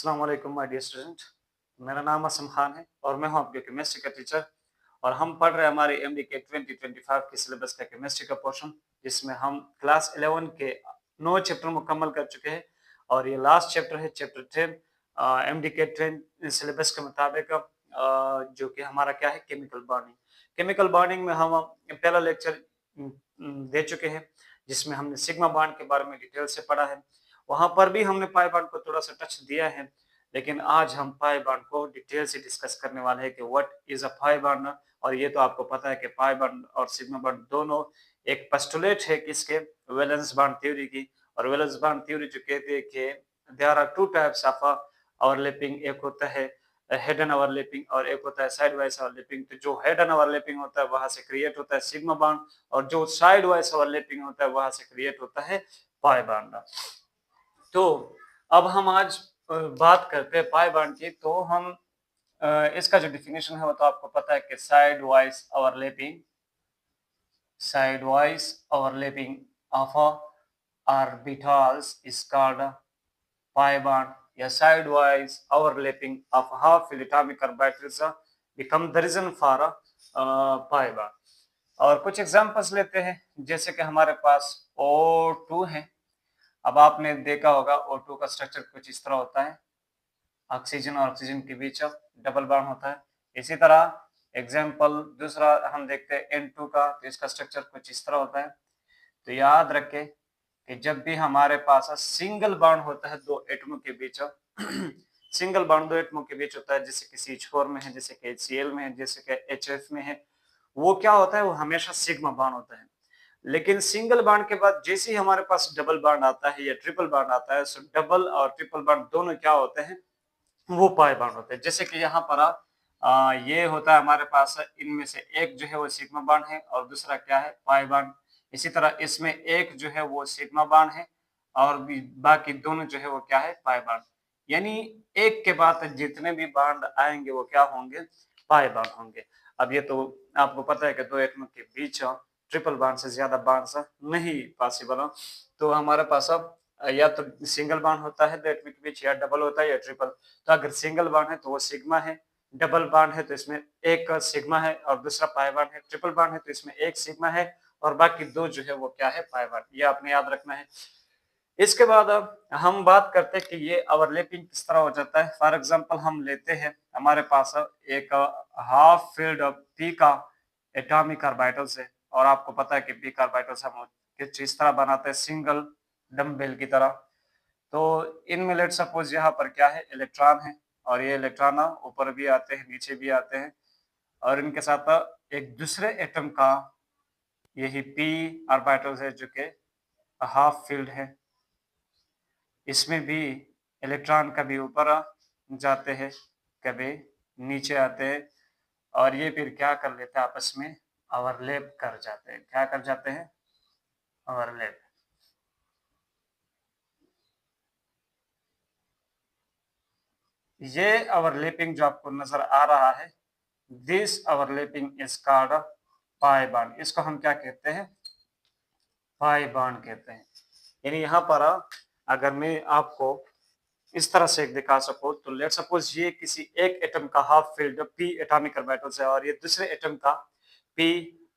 अस्सलाम वालेकुम my dear student. मेरा नाम असम खान है और मैं हूं आपके केमिस्ट्री का टीचर। और हम पढ़ रहे हैं हमारे एमडी के 2025 के सिलेबस का केमिस्ट्री का पोर्शन, जिसमें हम क्लास 11 के 9 चैप्टर मुकम्मल कर चुके हैं। और ये लास्ट चैप्टर है, चैप्टर 10 एमडी के 10 सिलेबस के मुताबिक, जो कि हमारा क्या है, केमिकल बॉन्डिंग। केमिकल बॉन्डिंग में हम पहला लेक्चर दे चुके हैं, जिसमें हमने सिग्मा बॉन्ड के बारे में डिटेल से पढ़ा है। वहां पर भी हमने पाई बॉन्ड को थोड़ा सा टच दिया है, लेकिन आज हम पाई बॉन्ड को डिटेल से डिस्कस करने वाले हैं कि what is a pi bond. और ये तो आपको पता है कि पाई बॉन्ड और सिग्मा बॉन्ड दोनों एक पोस्टुलेट है किसके, वैलेंस बॉन्ड थ्योरी की। और वैलेंस बॉन्ड थ्योरी जो कहते हैं कि there are two types of overlapping, एक होता है हेड एंड ओवरलैपिंग और एक होता है साइड वाइज ओवरलैपिंग। तो जो हेड एंड ओवरलैपिंग होता है वहां से क्रिएट होता है सिग्मा बॉन्ड, और जो साइड वाइज ओवरलैपिंग होता है वहां से क्रिएट होता है पाई बॉन्ड। तो अब हम आज बात करते हैं पाई बॉन्ड की। तो हम इसका जो डिफिनेशन है वो तो आपको पता है कि side wise overlapping of orbitals is called pi bond, या side wise overlapping of half fill atomic orbitals become the reason for pi bond. और कुछ एग्जांपल्स लेते हैं, जैसे कि हमारे पास O2 है। अब आपने देखा होगा O2 का स्ट्रक्चर कुछ इस तरह होता है, ऑक्सीजन और ऑक्सीजन के बीच डबल बॉन्ड होता है। इसी तरह एग्जाम्पल दूसरा हम देखते हैं N2 का, तो इसका स्ट्रक्चर कुछ इस तरह होता है। तो याद रखें कि जब भी हमारे पास सिंगल बॉन्ड होता है दो एटमों के बीच सिंगल बॉन्ड दो एटमों के बीच होता है, जैसे कि CH4 में है, जैसे कि HCl में है, जैसे कि HF में है, वो क्या होता है, वो हमेशा सिग्मा बॉन्ड होता है। लेकिन सिंगल बॉन्ड के बाद जैसे ही हमारे पास डबल बॉन्ड आता है या ट्रिपल बॉन्ड आता है, सो डबल और ट्रिपल बॉन्ड दोनों क्या होते हैं, वो पाई बॉन्ड होते हैं। जैसे कि यहाँ पर ये होता है हमारे पास, इनमें से एक जो है वो सिग्मा बॉन्ड है और दूसरा क्या है, पाई बॉन्ड। इसी तरह इसमें एक जो है वो सिग्मा बॉन्ड है और बाकी दोनों जो है वो क्या है, पाई बॉन्ड। यानी एक के बाद जितने भी बॉन्ड आएंगे वो क्या होंगे, पाई बॉन्ड होंगे। अब ये तो आपको पता है कि दो एटम के बीच ट्रिपल बॉन्ड से ज्यादा बॉन्ड्स नहीं पॉसिबल। तो हमारे पास अब या तो सिंगल बॉन्ड होता है दो एटम के बीच, या डबल होता है, या ट्रिपल। तो अगर सिंगल बॉन्ड है तो वो सिग्मा है, डबल बॉन्ड है तो इसमें एक सिग्मा है और दूसरा पाई बॉन्ड है, ट्रिपल बॉन्ड है तो इसमें एक सिग्मा है और बाकी दो जो है वो क्या है, पाई बॉन्ड। ये आपने याद रखना है। इसके बाद अब हम बात करते हैं कि ये ओवरलैपिंग किस तरह हो जाता है। फॉर एग्जांपल हम लेते हैं हमारे पास एक हाफ फिल्ड पी का एटॉमिक ऑर्बिटल्स है, और आपको पता है कि पी का ऑर्बिटल्स हम किस तरह बनाते हैं, सिंगल डम्बेल की तरह। तो इनमें लेट सपोज यहाँ पर क्या है, इलेक्ट्रॉन है, और ये इलेक्ट्रॉन ऊपर भी आते हैं नीचे भी आते हैं, और इनके साथ एक दूसरे एटम का यही पी ऑर्बिटल्स है जो कि हाफ फील्ड है। इसमें भी इलेक्ट्रॉन कभी ऊपर जाते हैं कभी नीचे आते हैं, और ये फिर क्या कर लेते हैं, आपस में ओवरलैप कर जाते हैं। क्या कर जाते हैं, ओवरलैप। ये ओवरलैपिंग जो आपको नजर आ रहा है, this overlapping is called pi bond. इसको हम क्या कहते हैं, पाई बॉन्ड कहते हैं। यानी यहाँ पर अगर मैं आपको इस तरह से दिखा सकूं, तो लेट सपोज ये किसी एक एटम का half field p atomic orbitals है और ये दूसरे एटम का p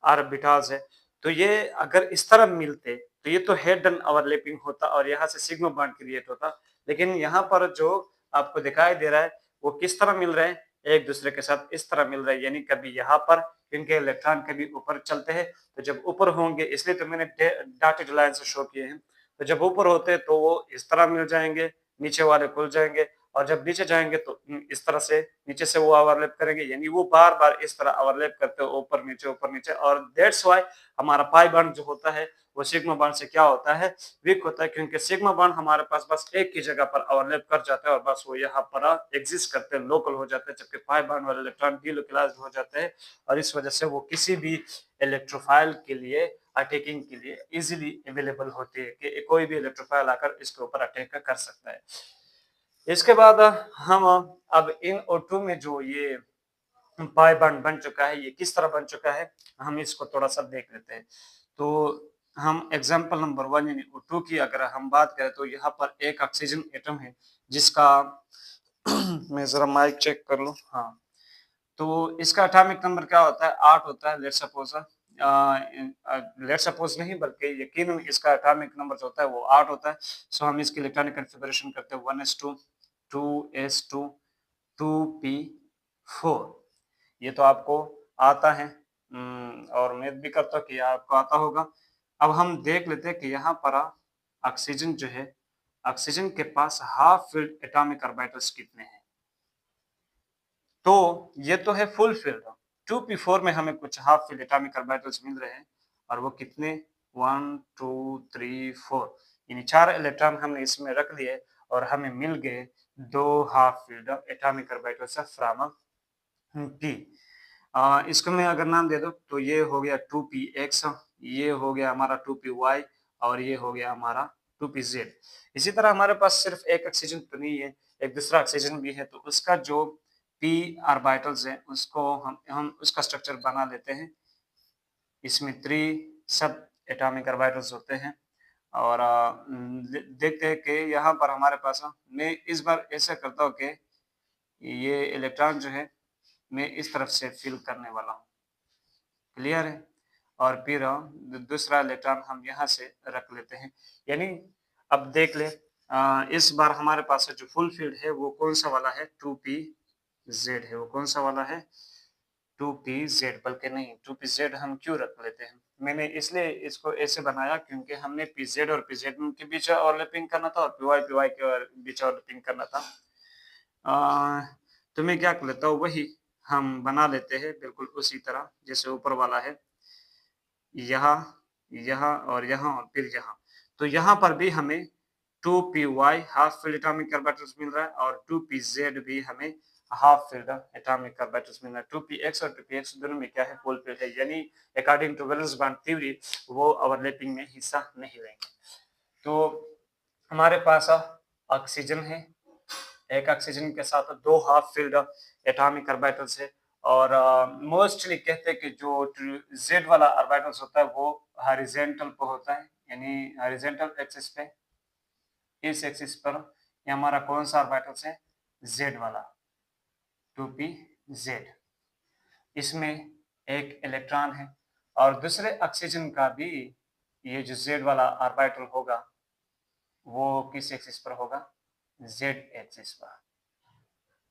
ऑर्बिटल्स है। तो ये अगर इस तरह मिलते तो ये तो हेड एंड ओवरलैपिंग होता और यहाँ से सिग्मा बॉन्ड क्रिएट होता। लेकिन यहाँ पर जो आपको दिखाई दे रहा है वो किस तरह मिल रहे हैं, एक दूसरे के साथ इस तरह मिल रहा है। यानी कभी यहाँ पर इनके इलेक्ट्रॉन कभी ऊपर चलते हैं, तो जब ऊपर होंगे, इसलिए तो मैंने डॉटेड लाइन से शो किए हैं, तो जब ऊपर होते हैं तो वो इस तरह मिल जाएंगे, नीचे वाले खुल जाएंगे, और जब नीचे जाएंगे तो इस तरह से नीचे से वो ओवरलैप करेंगे। यानी वो बार बार इस तरह ओवरलैप करते हो, ऊपर नीचे। और दैट्स व्हाई हमारा पाई बॉन्ड जो होता है वो सिग्मा बॉन्ड से क्या होता है, वीक होता है, क्योंकि सिग्मा बॉन्ड हमारे पास बस एक ही जगह पर ओवरलैप कर जाता है और बस वो यहाँ पर एग्जिस्ट करते हैं, लोकल हो जाते हैं, जबकि पाई बॉन्ड वाले इलेक्ट्रॉन डीलोकलाइज्ड हो जाते हैं। और इस वजह से वो किसी भी इलेक्ट्रोफाइल के लिए अटैकिंग के लिए इजीली अवेलेबल होती है, कि कोई भी इलेक्ट्रोफाइल आकर इसके ऊपर अटैक कर सकता है। इसके बाद हम अब इन O2 में जो ये पाई बॉन्ड बन चुका है, ये किस तरह बन चुका है, हम इसको थोड़ा सा देख लेते हैं। तो हम एग्जांपल नंबर 1 यानी O2 की अगर हम बात करें, तो यहाँ पर एक ऑक्सीजन एटम है जिसका मैं जरा माइक चेक कर लूं। हाँ, तो इसका एटॉमिक नंबर क्या होता है? 8 होता है। लेट सपोज नहीं बल्कि यकीनन इसका एटॉमिक नंबर जो होता है वो 8 होता है। सो हम इसकी इलेक्ट्रॉनिक कॉन्फ़िगरेशन करते हैं 1s2 2s2 2p4। ये तो आपको आता है और उम्मीद भी करता हूँ कि आपको आता होगा। अब हम देख लेते हैं कि यहाँ पर ऑक्सीजन जो है, ऑक्सीजन के पास हाफ फिल्ड एटॉमिक ऑर्बिटल्स कितने हैं? तो ये तो है फुल फील्ड। 2p4 में हमें कुछ हाफ फील्ड एटॉमिक ऑर्बिटल्स मिल रहे हैं और वो कितने? 1 2 3 4 यानी 4 इलेक्ट्रॉन हमने इसमें रख लिए और हमें मिल गए 2 half filled atomic orbitals from p। इसको मैं अगर नाम दे दूं तो ये हो गया 2px, ये हो गया हमारा 2py और ये हो गया हमारा 2pz। इसी तरह हमारे पास सिर्फ एक ऑक्सीजन तो नहीं है, एक दूसरा ऑक्सीजन भी है, तो उसका जो p ऑर्बिटल्स है उसको हम उसका स्ट्रक्चर बना लेते हैं। इसमें 3 सब एटॉमिक ऑर्बिटल्स होते हैं और देखते हैं कि यहाँ पर हमारे पास मैं इस बार ऐसा करता हूँ कि ये इलेक्ट्रॉन जो है मैं इस तरफ से फिल करने वाला हूँ। क्लियर है? और फिर दूसरा इलेक्ट्रॉन हम यहाँ से रख लेते हैं। यानी अब देख ले, इस बार हमारे पास जो फुल फील्ड है वो कौन सा वाला है? 2pz है। वो कौन सा वाला है? 2pz। बल्कि नहीं, 2pz हम क्यों रख लेते हैं? मैंने इसलिए इसको ऐसे बनाया क्योंकि हमने pz और pz के बीच ओवरलैपिंग करना था और py के बीच ओवरलैपिंग करना था। तो मैं क्या कर लेता हूँ, वही हम बना लेते हैं बिल्कुल उसी तरह जैसे ऊपर वाला है, यहाँ, यहाँ और यहाँ और फिर यहाँ। तो यहाँ पर भी हमें 2py half filled atomic orbitals मिल रहा है और 2pz भी हमें हाफ फील्ड एटॉमिक ऑर्बिटल्स मिल रहा है। 2px और 2px दोनों में क्या है? फुल फील्ड है, यानी according to valence bond theory वो ओवरलैपिंग में हिस्सा नहीं लेंगे। तो हमारे पास ऑक्सीजन है, एक ऑक्सीजन के साथ 2 हाफ फील्ड एटॉमिक ऑर्बिटल्स है और मोस्टली कहते हैं कि जो जेड वाला ऑर्बिटल्स होता है वो हॉरिजॉन्टल पे होता है, यानी हॉरिजॉन्टल एक्सिस पे, इस एक्सिस पर ये हमारा कौन सा ऑर्बिटल्स है? जेड वाला, 2pz। इसमें एक इलेक्ट्रॉन है और दूसरे ऑक्सीजन का भी ये जो जेड वाला ऑर्बिटल होगा वो किस एक्सिस पर होगा? जेड एक्सिस पर।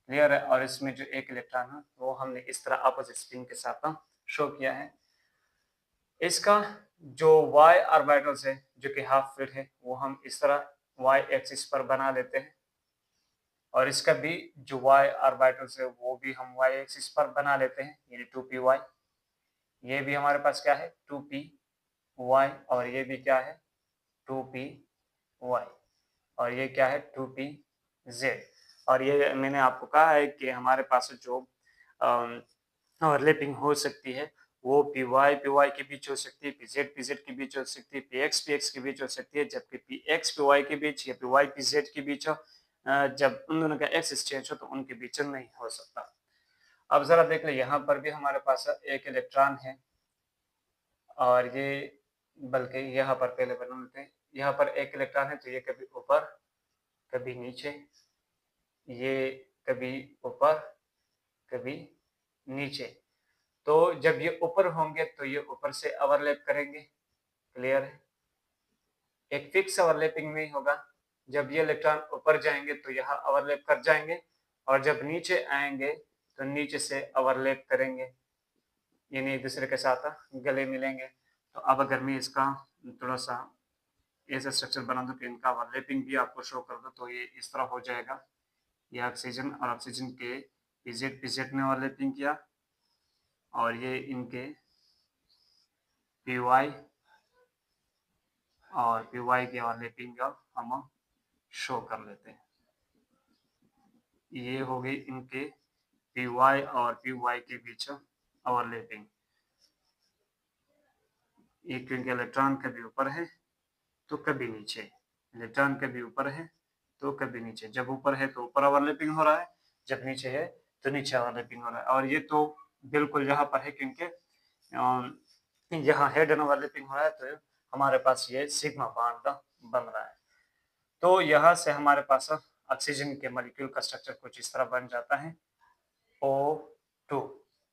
क्लियर है? और इसमें जो एक इलेक्ट्रॉन है वो हमने इस तरह अपोजिट स्पिन के साथ शो किया है। इसका जो y ऑर्बिटल्स है जो कि हाफ फील्ड है वो हम इस तरह y एक्सिस पर बना लेते हैं और इसका भी जो y ऑर्बिटल्स है वो भी हम y एक्सिस पर बना लेते हैं, यानी 2py। ये भी हमारे पास क्या है? 2py और ये भी क्या है? 2py और ये क्या है? 2pz। और ये मैंने आपको कहा है कि हमारे पास जो ओवरलैपिंग हो सकती है वो py के बीच हो सकती है, pz के बीच हो सकती है, px के बीच हो सकती है, जबकि px py के बीच या py pz के बीच जब उन दोनों का एक्सिस चेंज हो तो उनके बीच नहीं हो सकता। अब जरा देख ले, यहाँ पर भी हमारे पास एक इलेक्ट्रॉन है और ये, बल्कि यहाँ पर पहले बना लेते हैं, यहाँ पर एक इलेक्ट्रॉन है तो ये कभी ऊपर कभी नीचे, ये कभी ऊपर कभी नीचे। तो जब ये ऊपर होंगे तो ये ऊपर से ओवरलैप करेंगे। क्लियर है? एक फिक्स ओवरलैपिंग नहीं होगा। जब ये इलेक्ट्रॉन ऊपर जाएंगे तो यहाँ ओवरलैप कर जाएंगे और जब नीचे आएंगे तो नीचे से ओवरलैप करेंगे, यानी एक दूसरे के साथ गले मिलेंगे। तो अब अगर मैं इसका थोड़ा सा ऐसा स्ट्रक्चर बना दूं कि इनका ओवरलैपिंग भी आपको शो कर दूं तो ये इस तरह हो जाएगा। ये ऑक्सीजन और ऑक्सीजन के pz ने ओवरलैपिंग किया और ये इनके py और py के ओवरलैपिंग का हम शो कर लेते हैं। ये हो गई इनके py और py के बीच ओवरलैपिंग। ये क्योंकि इलेक्ट्रॉन कभी ऊपर है तो कभी नीचे, इलेक्ट्रॉन कभी ऊपर है तो कभी नीचे। जब ऊपर है तो ऊपर ओवरलैपिंग हो रहा है, जब नीचे है तो नीचे ओवरलैपिंग हो रहा है। और ये तो बिल्कुल यहाँ पर है क्योंकि यहाँ हेड एंड ओवरलैपिंग हो रहा है तो हमारे पास ये सिग्मा बॉन्ड बन रहा है। तो यहाँ से हमारे पास ऑक्सीजन के मॉलिक्यूल का स्ट्रक्चर कुछ इस तरह बन जाता है O2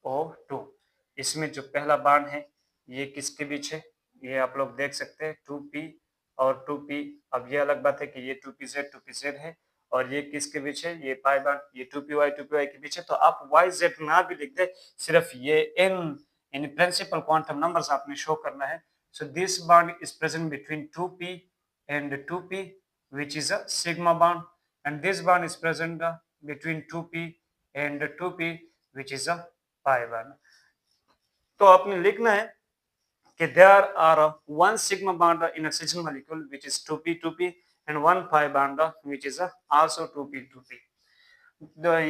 O2। इसमें जो पहला बॉन्ड है ये किसके बीच है, ये आप लोग देख सकते हैं 2p और 2p। अब ये अलग बात है कि ये 2pz है और ये किसके बीच है, ये पाई बॉन्ड ये 2py के बीच है। तो आप yz ना भी लिख दे, सिर्फ ये इन प्रिंसिपल क्वांटम नंबर्स आपने शो करना है। So this bond is present between 2p and 2p which is a sigma bond, and this bond is present between 2p and 2p which is a pi bond। तो आपने लिखना है कि there are one sigma bond in oxygen molecule which is 2p and one pi bond which is also 2p।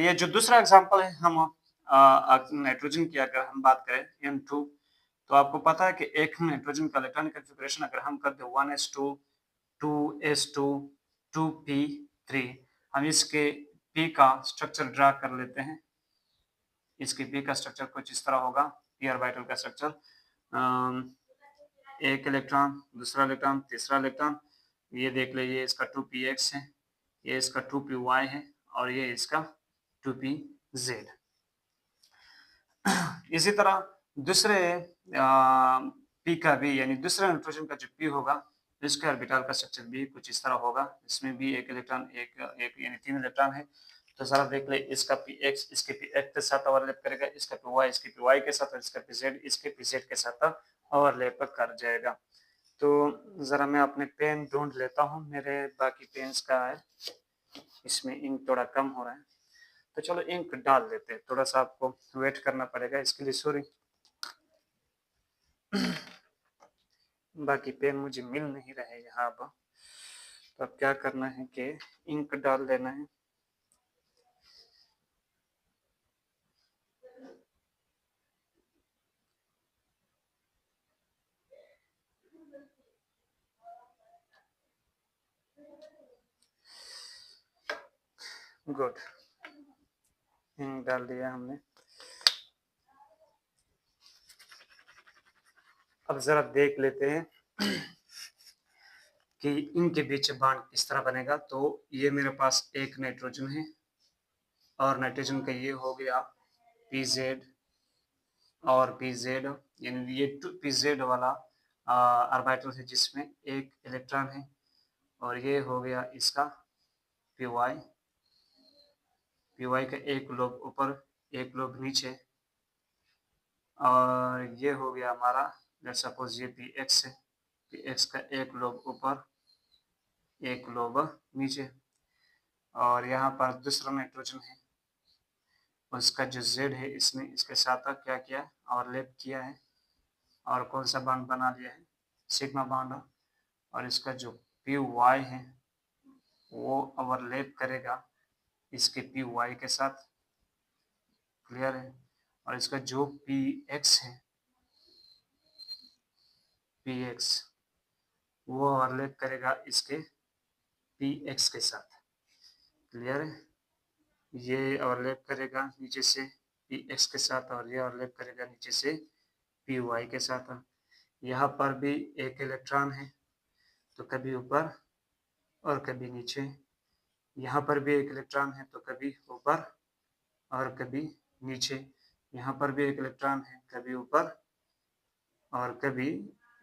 ये जो दूसरा example है, हम नाइट्रोजन की अगर हम बात करें N2, तो आपको पता है कि एक नाइट्रोजन का इलेक्ट्रॉनिक कॉन्फ़िगरेशन अगर हम कर दे 1s2 2s2 2p3, हम इसके p का स्ट्रक्चर ड्रा कर लेते हैं। इसके p का स्ट्रक्चर कुछ इस तरह होगा, p ऑर्बिटल का स्ट्रक्चर, एक इलेक्ट्रॉन, दूसरा इलेक्ट्रॉन, तीसरा इलेक्ट्रॉन, ये देख लीजिए इसका 2px है, ये इसका 2py है और ये इसका 2pz। इसी तरह दूसरे p का भी, यानी दूसरे नाइट्रोजन का जो p होगा इसके ऑर्बिटल का स्ट्रक्चर भी कुछ इस तरह होगा। इसमें भी एक इलेक्ट्रॉन एक यानी 3 इलेक्ट्रॉन है। तो जरा देख ले, इसका px इसके px के साथ ओवरलैप करेगा, इसका py इसके py के साथ और इसका pz इसके pz के साथ ओवरलैप कर जाएगा। तो जरा मैं अपने पेन ढूंढ लेता हूँ, मेरे बाकी पेन्स का है, इसमें इंक थोड़ा कम हो रहा है, तो चलो इंक डाल लेते हैं। थोड़ा सा आपको वेट करना पड़ेगा इसके लिए, सॉरी। बाकी पेन मुझे मिल नहीं रहे यहाँ अब, तो अब क्या करना है कि इंक डाल देना है। गुड, इंक डाल दिया हमने। अब जरा देख लेते हैं कि इनके बीच बॉन्ड किस तरह बनेगा। तो ये मेरे पास एक नाइट्रोजन है और नाइट्रोजन का ये हो गया pz और pz, यानी ये 2pz वाला ऑर्बिटल है जिसमें एक इलेक्ट्रॉन है, और ये हो गया इसका py का एक लोब ऊपर एक लोब नीचे, और ये हो गया हमारा, लेट्स सपोज ये px है, px का एक लोब ऊपर एक लोब नीचे, और यहाँ पर दूसरा नाइट्रोजन है, उसका जो z है इसने इसके साथ क्या किया, ओवरलैप किया है और कौन सा बॉन्ड बना लिया है, सिग्मा बॉन्ड। और इसका जो py है वो ओवरलैप करेगा इसके py के साथ, क्लियर है। और इसका जो px है, px वो ओवरलैप करेगा इसके px के साथ, क्लियर है। ये ओवरलैप करेगा नीचे से px के साथ और ये ओवरलैप करेगा नीचे से py के साथ। यहाँ पर भी एक इलेक्ट्रॉन है, तो कभी ऊपर और कभी नीचे। यहाँ पर भी एक इलेक्ट्रॉन है, तो कभी ऊपर और कभी नीचे। यहाँ पर भी एक इलेक्ट्रॉन है, कभी ऊपर और कभी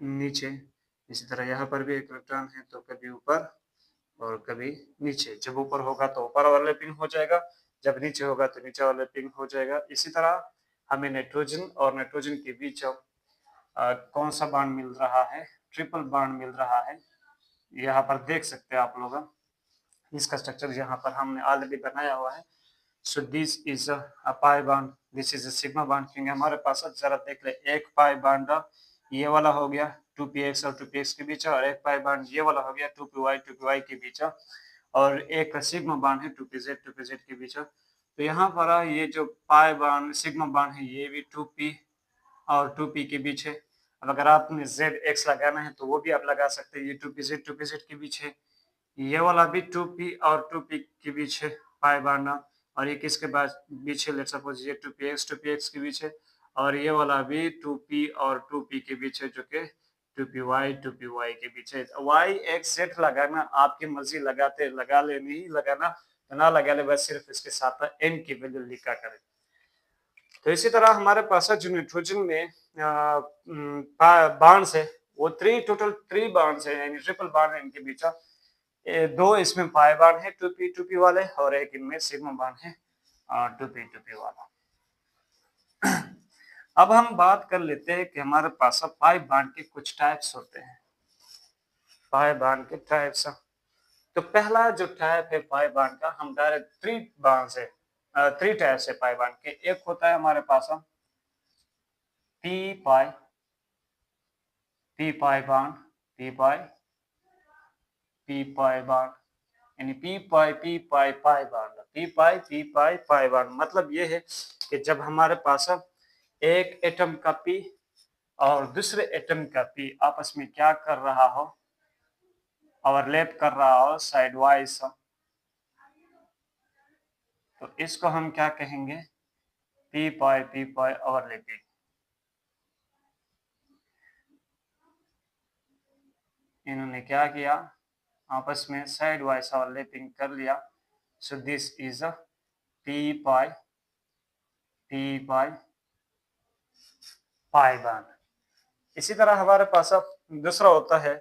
नीचे। इसी तरह यहाँ पर भी एक इलेक्ट्रॉन है, तो कभी ऊपर और कभी नीचे। जब ऊपर होगा तो ऊपर ओवरलैपिंग हो जाएगा, जब नीचे होगा तो नीचे ओवरलैपिंग हो जाएगा। इसी तरह हमें नाइट्रोजन और नाइट्रोजन के बीच कौन सा बॉन्ड मिल रहा है, ट्रिपल बॉन्ड मिल रहा है। यहाँ पर देख सकते हैं आप लोग, इसका स्ट्रक्चर यहाँ पर हमने ऑलरेडी बनाया हुआ है। So this is a pi bond, this is a sigma bond, क्योंकि हमारे पास जरा देख ले, एक पाई बॉन्ड ये वाला हो गया 2px और 2px के बीच, और एक पाई बॉन्ड ये वाला हो गया 2py के बीच, और एक सिग्मा बॉन्ड है 2pz के बीच। तो यहाँ पर ये जो पाई बॉन्ड सिग्मा बॉन्ड है ये भी 2p और 2p के बीच है। अब अगर आपने zx लगाना है तो वो भी आप लगा सकते हैं, ये 2pz के बीच है। ये वाला भी 2p और 2p के बीच है पाई बॉन्ड, और ये किसके बीच है, लेट्स सपोज ये 2px के बीच है, और ये वाला भी 2p और 2p के बीच है, जो कि 2py के बीच है। y x z लगाना आपकी मर्जी, लगाते लगा ले, नहीं लगाना तो ना लगा बस सिर्फ इसके साथ n की वैल्यू लिखा करें। तो इसी तरह हमारे पास जो नाइट्रोजन में बॉन्ड्स है वो टोटल 3 बॉन्ड्स है, यानी ट्रिपल बॉन्ड है इनके बीच। 2 इसमें पाई बॉन्ड है 2p वाले, और एक इनमें सिग्मा बॉन्ड है 2p वाला। अब हम बात कर लेते हैं कि हमारे पास पाई बॉन्ड के कुछ टाइप्स होते हैं। पाई बॉन्ड के टाइप्स, तो पहला जो टाइप है पाई बॉन्ड का, हम डायरेक्ट 3 बॉन्ड्स है 3 टाइप्स है पाई बॉन्ड के। एक होता है हमारे पास p pi bond, p pi bond, यानी p pi pi bond, p pi bond. मतलब ये है कि जब हमारे पास एक एटम का p और दूसरे एटम का p आपस में क्या कर रहा हो, ओवरलैप कर रहा हो साइड वाइज, तो इसको हम क्या कहेंगे, p पाई ओवरलैपिंग। इन्होंने क्या किया, आपस में साइड वाइज ओवरलैपिंग कर लिया। सो this is a p pi pi bond. इसी तरह हमारे पास अब दूसरा होता है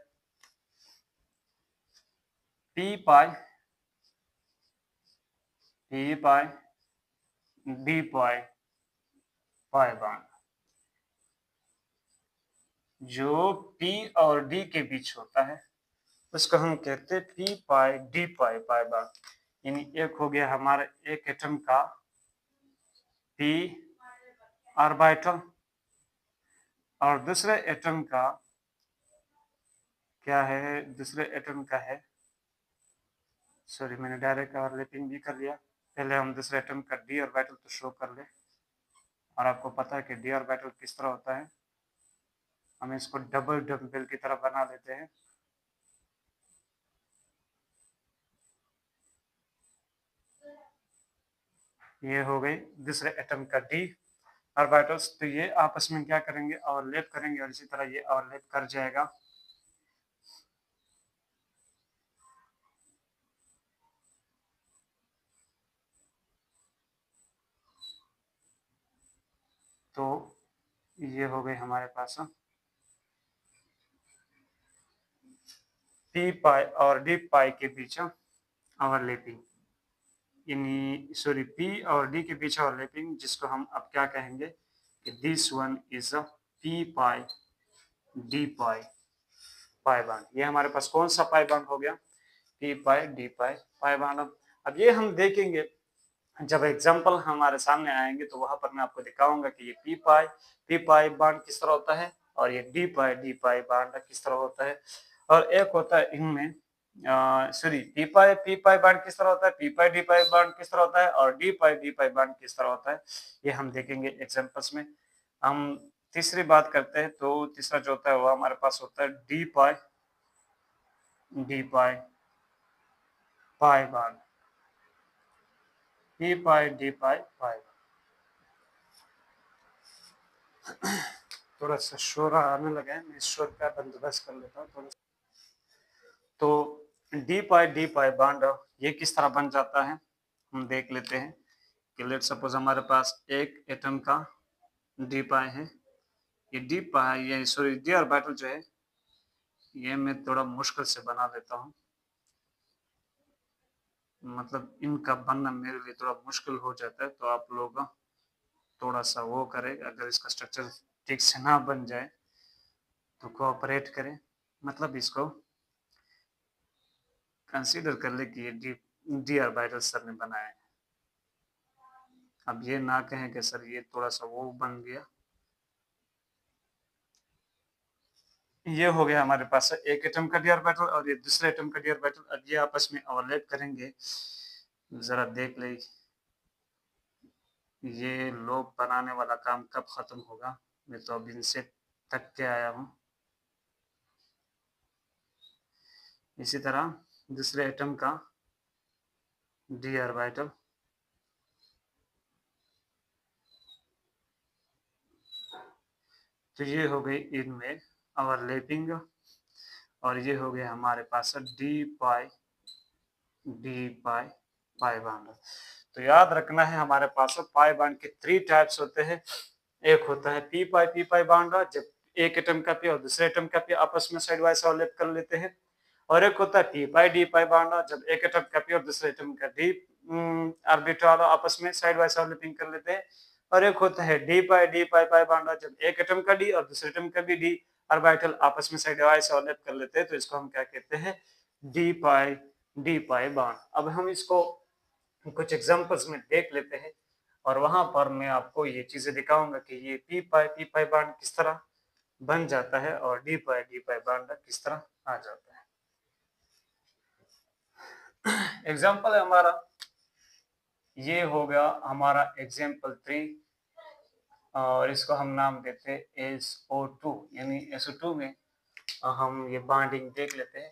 p पाई d पाई बॉन्ड। जो p और d के बीच होता है उसको हम कहते हैं p पाई d पाई बॉन्ड। यानी एक हो गया हमारे एक एटम का p ऑर्बिटल और दूसरे एटम का क्या है, दूसरे एटम का है, सॉरी मैंने डायरेक्ट ओवरलैपिंग भी कर लिया। पहले हम दूसरे एटम का d ऑर्बिटल तो शो कर ले, और आपको पता है कि d ऑर्बिटल किस तरह होता है। हम इसको डबल डम्बल की तरह बना लेते हैं। ये हो गई दूसरे एटम का d ऑर्बिटल्स। तो ये आपस में क्या करेंगे, ओवरलैप करेंगे, और इसी तरह ये ओवरलैप कर जाएगा। तो ये हो गए हमारे पास p पाई और d पाई के बीच ओवरलैपिंग, यानी सॉरी p और d के बीच ओवरलैपिंग, जिसको हम अब क्या कहेंगे कि this one is a p pi d pi bond. ये हमारे पास कौन सा पाई बॉन्ड हो गया, p पाई d पाई बॉन्ड। अब ये हम देखेंगे जब एग्जाम्पल हमारे सामने आएंगे तो वहां पर मैं आपको दिखाऊंगा कि ये p पाई बॉन्ड किस तरह होता है और ये d पाई बॉन्ड किस तरह होता है। और एक होता है इनमें सॉरी p पाई बॉन्ड किस तरह होता है, p पाई d पाई बॉन्ड किस तरह होता है, और d पाई बॉन्ड किस तरह होता है, ये हम देखेंगे एग्जाम्पल्स में। हम तीसरी बात करते हैं, तो तीसरा जो होता है वो हमारे पास होता है d पाई बॉन्ड, d पाई थोड़ा सा शोर आने लगा है, मैं इस शोर का बंदोबस्त कर लेता हूँ थोड़ा। तो d पाई बॉन्ड ये किस तरह बन जाता है हम देख लेते हैं कि लेट सपोज हमारे पास एक एटम का d पाई है। ये d पाई ये सॉरी d ऑर्बिटल जो है ये मैं थोड़ा मुश्किल से बना देता हूँ, मतलब इनका बनना मेरे लिए थोड़ा मुश्किल हो जाता है। तो आप लोग थोड़ा सा वो करें, अगर इसका स्ट्रक्चर ठीक से ना बन जाए तो कोऑपरेट करें, मतलब इसको कंसीडर कर ले कि ये डी ऑर्बिटल सर ने बनाया है। अब ये ना कहें कि सर ये थोड़ा सा वो बन गया। ये हो गया हमारे पास एक एटम का डी ऑर्बिटल और ये दूसरे एटम का डी ऑर्बिटल। अब ये आपस में ओवरलैप करेंगे, जरा देख ले ये लोग बनाने वाला काम कब खत्म होगा। मैं तो अब इनसे थक के आया हूँ। इसी तरह दूसरे एटम का डी ऑर्बिटल, तो ये हो गई इनमें ओवरलैपिंग, और ये हो गया हमारे पास डी पाई पाई बॉन्ड। तो याद रखना है हमारे पास पाई बॉन्ड के 3 टाइप्स होते हैं। एक होता है पी पाई बॉन्ड, जब एक एटम का पी और दूसरे एटम का पी आपस में साइड वाइज ओवरलैप कर लेते हैं। और एक होता है डी पाई बॉन्ड, जब एक एटम का पी और दूसरे एटम का डी ऑर्बिटल आपस में साइड वाइज ओवरलैपिंग कर लेते हैं। और एक होता है डी पाई बॉन्ड, जब एक एटम का डी और दूसरे एटम का भी डी ऑर्बिटल आपस में साइड वाइज ओवरलैप कर लेते हैं। तो इसको हम क्या कहते हैं, डी पाई बॉन्ड। अब हम इसको कुछ एग्जांपल्स में देख लेते हैं और वहां पर मैं आपको ये चीजें दिखाऊंगा कि ये पी पाई बॉन्ड किस तरह बन जाता है और डी पाई बॉन्ड किस तरह आ जाता है। एग्जांपल है हमारा, ये हो गया हमारा एग्जांपल 3 और इसको हम नाम देते हैं SO2, यानी SO2 में हम ये बॉन्डिंग देख लेते हैं।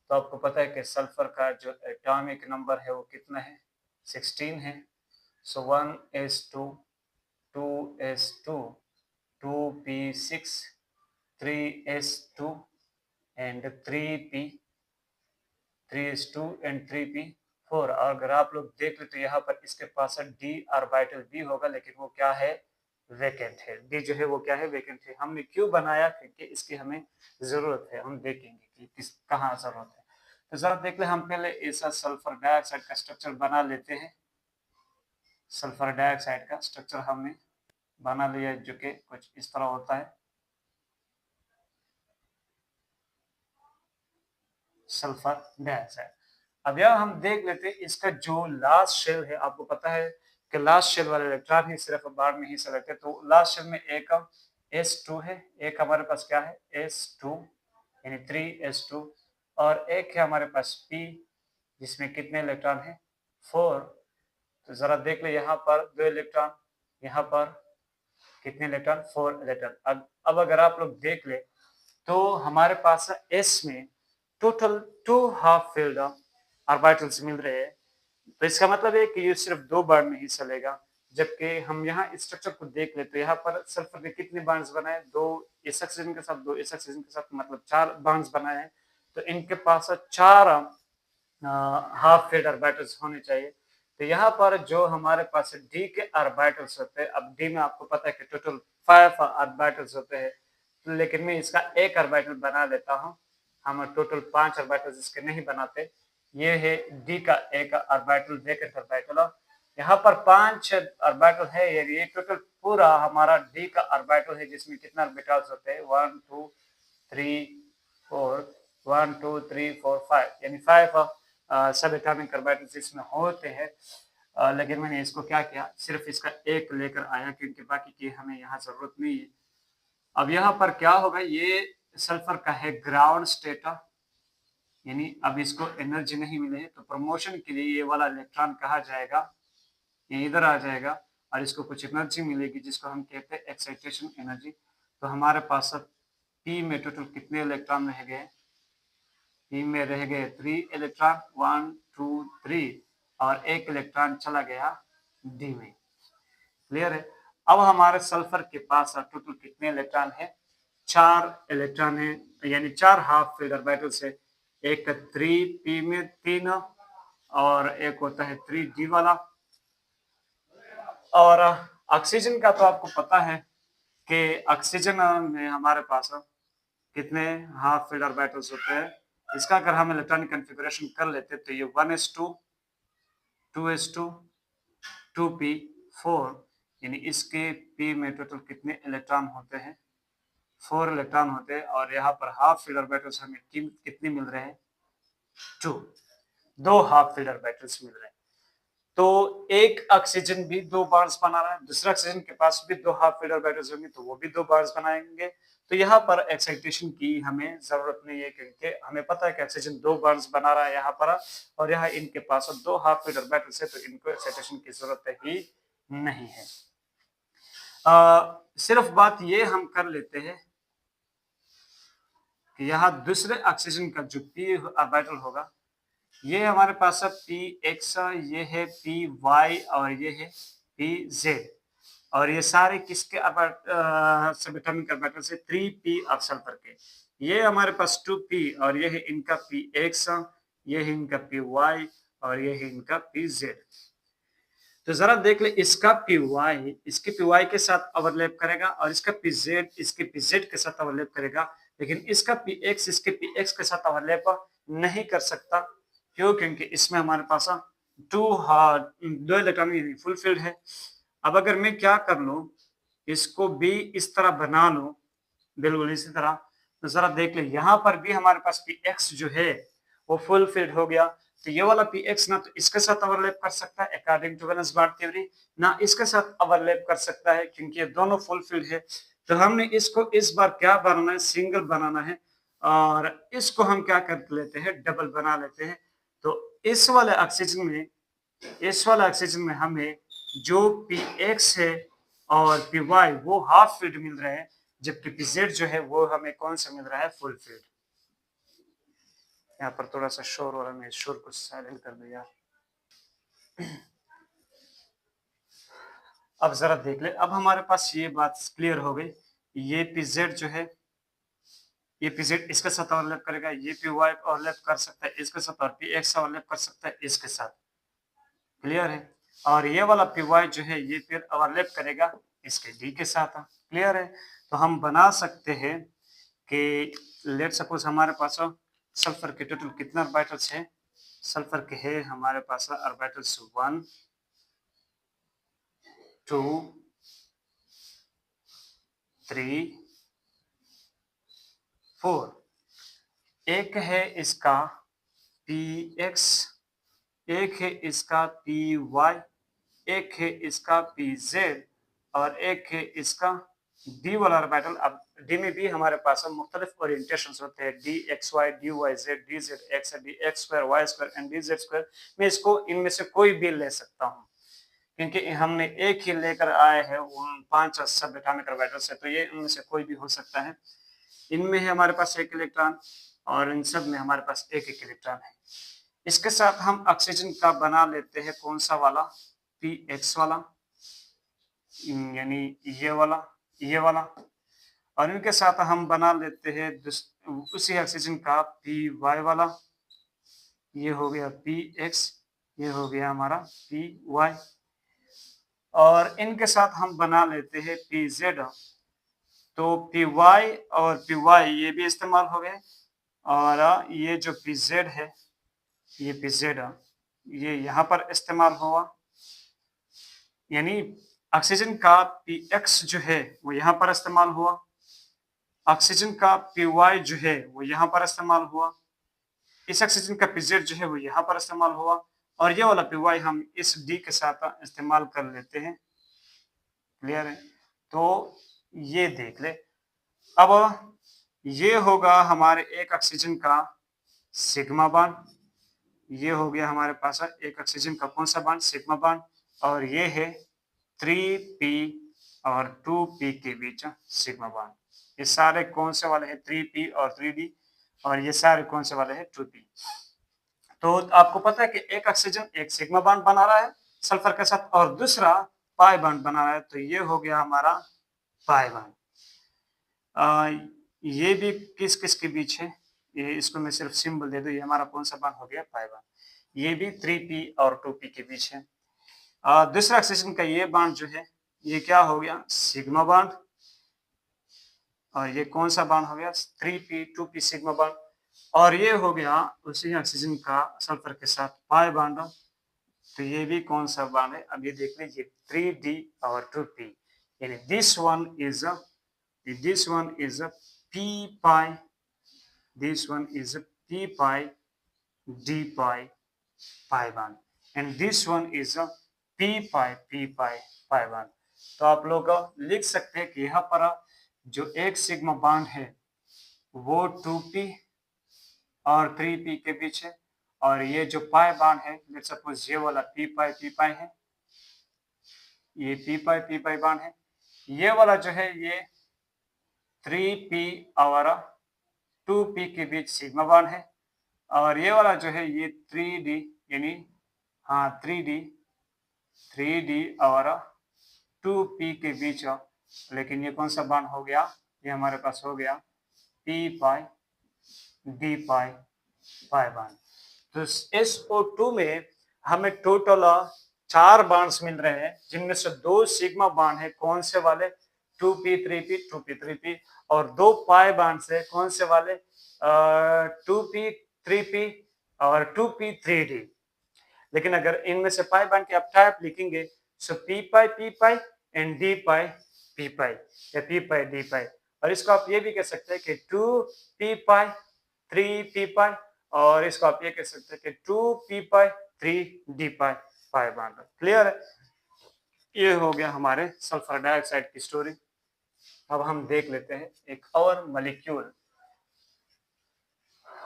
तो आपको पता है कि सल्फर का जो एटॉमिक नंबर है वो कितना है, 16 है। सो 1s2, 2s2, 2p6, 3s2 and 3s2 and 3p4। अगर आप लोग देख ले तो यहाँ पर इसके पास डी ऑर्बिटल भी होगा, लेकिन वो क्या है, वैकेंट है। डी जो है वो क्या है, वैकेंट है। हमने क्यों बनाया, क्योंकि इसकी हमें जरूरत है। हम देखेंगे कि किस कहाँ जरूरत है। तो जरा देख ले, हम पहले ऐसा सल्फर डाइऑक्साइड का स्ट्रक्चर बना लेते हैं। सल्फर डाइऑक्साइड का स्ट्रक्चर हमने बना लिया, जो कि कुछ इस तरह होता है, सल्फर डाइऑक्साइड। अब यह हम देख लेते हैं इसका जो लास्ट शेल है। आपको पता है कि लास्ट शेल वाले इलेक्ट्रॉन ही सिर्फ बार में ही सेलेक्ट है। तो लास्ट शेल में एक S2 है, एक हमारे पास क्या है, S2 यानी 3s2, और एक है हमारे पास P जिसमें कितने इलेक्ट्रॉन है, 4। तो जरा देख ले, यहाँ पर 2 इलेक्ट्रॉन, यहाँ पर कितने इलेक्ट्रॉन, 4 इलेक्ट्रॉन। अब अगर आप लोग देख ले तो हमारे पास S में टोटल 2 हाफ फील्ड ऑर्बिटल्स मिल रहे हैं। तो इसका मतलब है कि ये सिर्फ 2 बार में ही चलेगा। जबकि हम यहाँ स्ट्रक्चर को देख ले तो यहाँ पर सल्फर के कितने बॉन्ड्स बनाए, 2 इस ऑक्सीजन के साथ, 2 इस ऑक्सीजन के साथ, मतलब 4 बॉन्ड्स बनाए हैं। तो इनके पास 4 हाफ फील्ड ऑर्बिटल्स होने चाहिए। तो यहाँ पर जो हमारे पास डी के ऑर्बिटल्स होते हैं, अब डी में आपको पता है कि टोटल 5 ऑर्बिटल्स होते हैं, लेकिन मैं इसका एक ऑर्बिटल बना लेता हूँ। हम टोटल 5 ऑर्बिटल्स इसके नहीं बनाते। ये है डी का एक ऑर्बिटल, वैकेंट ऑर्बिटल। यहाँ पर 5 ऑर्बिटल है, ये टोटल पूरा हमारा डी का ऑर्बिटल है, जिसमें कितना ऑर्बिटल्स होते हैं, 1 2 3 4, 1 2 3 4 5, यानी 5 सब एटॉमिक ऑर्बिटल्स इसमें होते हैं। लेकिन मैंने इसको क्या किया, सिर्फ इसका एक लेकर आया, क्योंकि बाकी की हमें यहाँ जरूरत नहीं है। अब यहाँ पर क्या होगा, ये सल्फर का है ग्राउंड स्टेट, यानी अब इसको एनर्जी नहीं मिले, तो प्रमोशन के लिए ये वाला इलेक्ट्रॉन कहा जाएगा, ये इधर आ जाएगा और इसको कुछ एनर्जी मिलेगी, जिसको हम कहते हैं एक्साइटेशन एनर्जी। तो हमारे पास पी में टोटल कितने इलेक्ट्रॉन रह गए, पी में रह गए 3 इलेक्ट्रॉन, 1 2 3, और एक इलेक्ट्रॉन चला गया डी में। क्लियर है। अब हमारे सल्फर के पास टोटल कितने इलेक्ट्रॉन है, 4 इलेक्ट्रॉन है, यानी 4 हाफ फील्ड ऑर्बिटल्स है। एक 3p में 3 और एक होता है 3d वाला। और ऑक्सीजन का तो आपको पता है कि ऑक्सीजन में हमारे पास कितने हाफ फील्ड ऑर्बिटल्स होते हैं। इसका अगर हम इलेक्ट्रॉनिक कॉन्फ़िगरेशन कर लेते तो ये 1s2, 2s2, 2p4, यानी इसके p में टोटल कितने इलेक्ट्रॉन होते हैं, 4 इलेक्ट्रॉन होते हैं। और यहाँ पर हाफ फील्ड ऑर्बिटल्स हमें कितने मिल रहे हैं, 2 हाफ फील्ड ऑर्बिटल्स मिल रहे हैं। तो एक ऑक्सीजन भी 2 बॉन्ड्स बना रहा है, दूसरा ऑक्सीजन के पास भी 2 हाफ फील्ड ऑर्बिटल्स होंगे, तो वो भी 2 बॉन्ड्स बनाएंगे। तो यहाँ पर एक्साइटेशन की हमें जरूरत नहीं है, क्योंकि हमें पता है कि ऑक्सीजन 2 बॉन्ड्स बना रहा है यहाँ पर, और यहाँ इनके पास 2 हाफ फील्ड ऑर्बिटल्स है, तो इनको एक्साइटेशन की जरूरत ही नहीं है। सिर्फ बात ये हम कर लेते हैं कि यहाँ दूसरे ऑक्सीजन का जो पी ऑर्बिटल होगा, ये हमारे पास है px, ये है py और ये है pz, और ये सारे किसके सब एटॉमिक ऑर्बिटल से 3p ऑफ सल्फर के। ये हमारे पास 2p और ये है इनका px, ये है इनका py और ये है इनका पी जेड। तो जरा देख ले, इसका पी वाई इसके पी वाई के साथ ओवरलैप करेगा और इसका पी जेड इसके पी जेड के साथ ओवरलैप करेगा, लेकिन इसका पी एक्स इसके पी एक्स के साथ ओवरलैप नहीं कर सकता। क्यों? क्योंकि इसमें हमारे पास दो इलेक्ट्रॉन फुलफिल्ड है। अब अगर मैं क्या कर लूं, इसको भी इस तरह बना लूं, बिल्कुल इसी तरह, तो जरा देख ले, यहां पर भी हमारे पास पी एक्स जो है वो फुलफिल्ड हो गया। तो ये वाला पी एक्स ना तो इसके साथ ओवरलैप कर सकता है according to valence bond theory, ना इसके साथ ओवरलैप कर सकता है, क्योंकि ये दोनों फुलफिल्ड है। तो हमने इसको इस बार क्या बनाना है, सिंगल बनाना है, और इसको हम क्या कर लेते हैं, डबल बना लेते हैं। तो इस वाले ऑक्सीजन में हमें जो पी एक्स है और पी वाई वो हाफ फील्ड मिल रहे हैं, जबकि पी जेड जो है वो हमें कौन सा मिल रहा है, फुल फील्ड। यहाँ पर थोड़ा सा शोर हो रहा है, मैं शोर को साइलेंट कर दूं यार। अब जरा देख ले, अब हमारे पास ये बात क्लियर हो गई। ये पी जेड जो है, ये पी जेड इसके साथ ओवरलैप करेगा, ये पी वाई ओवरलैप कर सकता है इसके साथ, और पी एक्स ओवरलैप कर सकता है इसके साथ। क्लियर है? और ये वाला पी वाई जो है ये फिर ओवरलैप करेगा इसके डी के साथ। क्लियर है? तो हम बना सकते हैं कि लेट सपोज हमारे पास सल्फर के टोटल कितना ऑर्बिटल्स है, सल्फर के है हमारे पास ऑर्बिटल्स 1 2 3 4। एक है इसका पी एक्स, एक है इसका पी वाई, एक है इसका पी जेड, और एक है इसका डी वाला ऑर्बिटल। अब डी में भी हमारे पास मुख्तलिफ ओरिएंटेशन होते हैं, d x y, d y z, d z x, d x square y square and d z square. मैं इसको इनमें से कोई भी ले सकता हूँ, क्योंकि हमने एक ही लेकर आए हैं उन 5 सब एटॉमिक ऑर्बिटल से, तो ये इनमें से कोई भी हो सकता है। इनमें है हमारे पास एक इलेक्ट्रॉन और इन सब में हमारे पास एक एक इलेक्ट्रॉन है। इसके साथ हम ऑक्सीजन का बना लेते हैं कौन सा वाला, पी एक्स वाला, यानी ये वाला, और इनके साथ हम बना लेते हैं उसी ऑक्सीजन का पी वाई वाला। ये हो गया पी एक्स, ये हो गया हमारा पी वाई, और इनके साथ हम बना लेते हैं पी जेड। तो पी वाई और पी वाई ये भी इस्तेमाल हो गए, और ये जो पी जेड है, ये पी जेड ये यहाँ पर इस्तेमाल हुआ, यानी ऑक्सीजन का पी एक्स जो है वो यहाँ पर इस्तेमाल हुआ, ऑक्सीजन का पी वाई जो है वो यहाँ पर इस्तेमाल हुआ, इस ऑक्सीजन का पी जेड जो है वो यहाँ पर इस्तेमाल हुआ, और ये वाला पी वाई हम इस डी के साथ इस्तेमाल कर लेते हैं। क्लियर है? तो ये देख ले, अब ये होगा हमारे एक ऑक्सीजन का सिग्मा बॉन्ड, ये हो गया हमारे पास एक ऑक्सीजन का कौन सा बॉन्ड, सिग्मा बॉन्ड, और ये है 3p और 2p के बीच सिग्मा बॉन्ड। ये सारे कौन से वाले हैं, 3p और 3d, और ये सारे कौन से वाले हैं, 2p। तो आपको पता है कि एक ऑक्सीजन एक सिग्मा बॉन्ड बना रहा है सल्फर के साथ, और दूसरा पाई बॉन्ड बना रहा है, तो ये हो गया हमारा पाई बॉन्ड। ये भी किस किस के बीच है, ये इसको मैं सिर्फ सिंबल दे दूं, ये हमारा कौन सा बॉन्ड हो गया, पाई बॉन्ड। ये भी 3p और 2p के बीच है। दूसरा ऑक्सीजन का ये बॉन्ड जो है ये क्या हो गया, सिग्मा बॉन्ड, और ये कौन सा बॉन्ड हो गया, 3p 2p सिग्मा बॉन्ड, और ये हो गया उसी ऑक्सीजन का सल्फर के साथ पाई बॉन्ड। तो ये भी कौन सा बॉन्ड है, अब ये देख लीजिए 3d और 2p, यानी this one is p pi, this one is p pi d pi pi bond, and this one is p pi pi bond। तो आप लोग लिख सकते हैं कि यहाँ पर जो एक सिग्मा बॉन्ड है वो 2p और 3p के बीच है, और ये जो पाई बॉन्ड है लेट्स सपोज ये वाला p pi है, ये p pi बॉन्ड है। ये वाला जो है ये 3p और 2p के बीच सिग्मा बॉन्ड है, और ये वाला जो है ये 3d, यानी हाँ 3d और 2p के बीच, लेकिन ये कौन सा बॉन्ड हो गया, ये हमारे पास हो गया p pi d pi bond. तो SO2 में हमें टोटल 4 बॉन्ड्स मिल रहे हैं, जिनमें से 2 सिग्मा बॉन्ड है, कौन से वाले 2p 3p 2p 3p, और 2 पाई बॉन्ड्स है, कौन से वाले 2p 3p और 2p 3d। लेकिन अगर इनमें से पाई बॉन्ड के आप टाइप लिखेंगे सो p पाई एंड d पाई या p पाई d पाई, और इसको आप ये भी कह सकते हैं कि 2p पाई 3p पाई, और इसको आप ये कह सकते हैं कि 2p पाई 3d पाई बॉन्ड। क्लियर है? ये हो गया हमारे सल्फर डाइऑक्साइड की स्टोरी। अब हम देख लेते हैं एक और मॉलिक्यूल,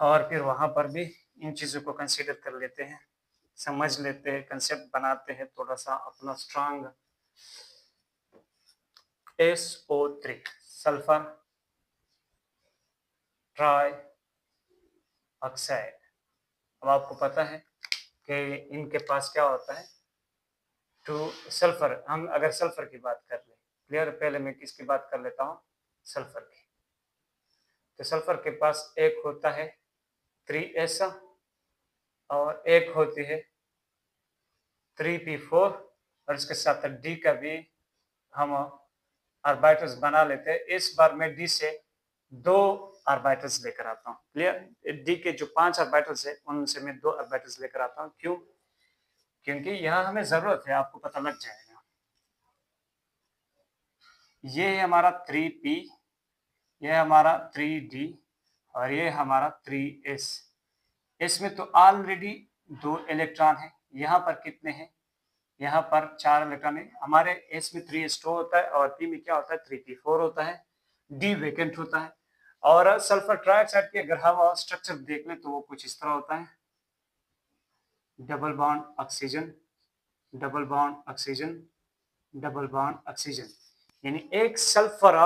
और फिर वहां पर भी इन चीजों को कंसीडर कर लेते हैं, समझ लेते हैं, कंसेप्ट बनाते हैं थोड़ा सा अपना strong. SO3 sulphur try oxide. अब आपको पता है कि इनके पास क्या होता है, टू सल्फर। हम अगर सल्फर की बात कर ले, क्लियर, पहले मैं किसकी बात कर लेता हूँ, सल्फर की। तो सल्फर के पास एक होता है 3s और एक होती है 3p4, और इसके साथ D का भी हम ऑर्बिटल्स बना लेते हैं। इस बार मैं D से 2 ऑर्बिटल्स लेकर आता हूँ। क्लियर? D के जो 5 ऑर्बिटल्स है उनसे मैं 2 ऑर्बिटल्स लेकर आता हूँ। क्यों? क्योंकि यहाँ हमें जरूरत है, आपको पता लग जाएगा। ये है हमारा 3p, ये हमारा 3d, और ये हमारा 3s। इसमें तो ऑलरेडी 2 इलेक्ट्रॉन है। यहाँ पर कितने हैं? यहाँ पर 4 इलेक्ट्रॉन है। हमारे S में 3s2 होता है और P में क्या होता है, 3p4 होता है, D वेकेंट होता है। और सल्फर ट्राइऑक्साइड की अगर हम स्ट्रक्चर देख लें तो वो कुछ इस तरह होता है, double bond oxygen, double bond oxygen, double bond oxygen, यानी एक सल्फर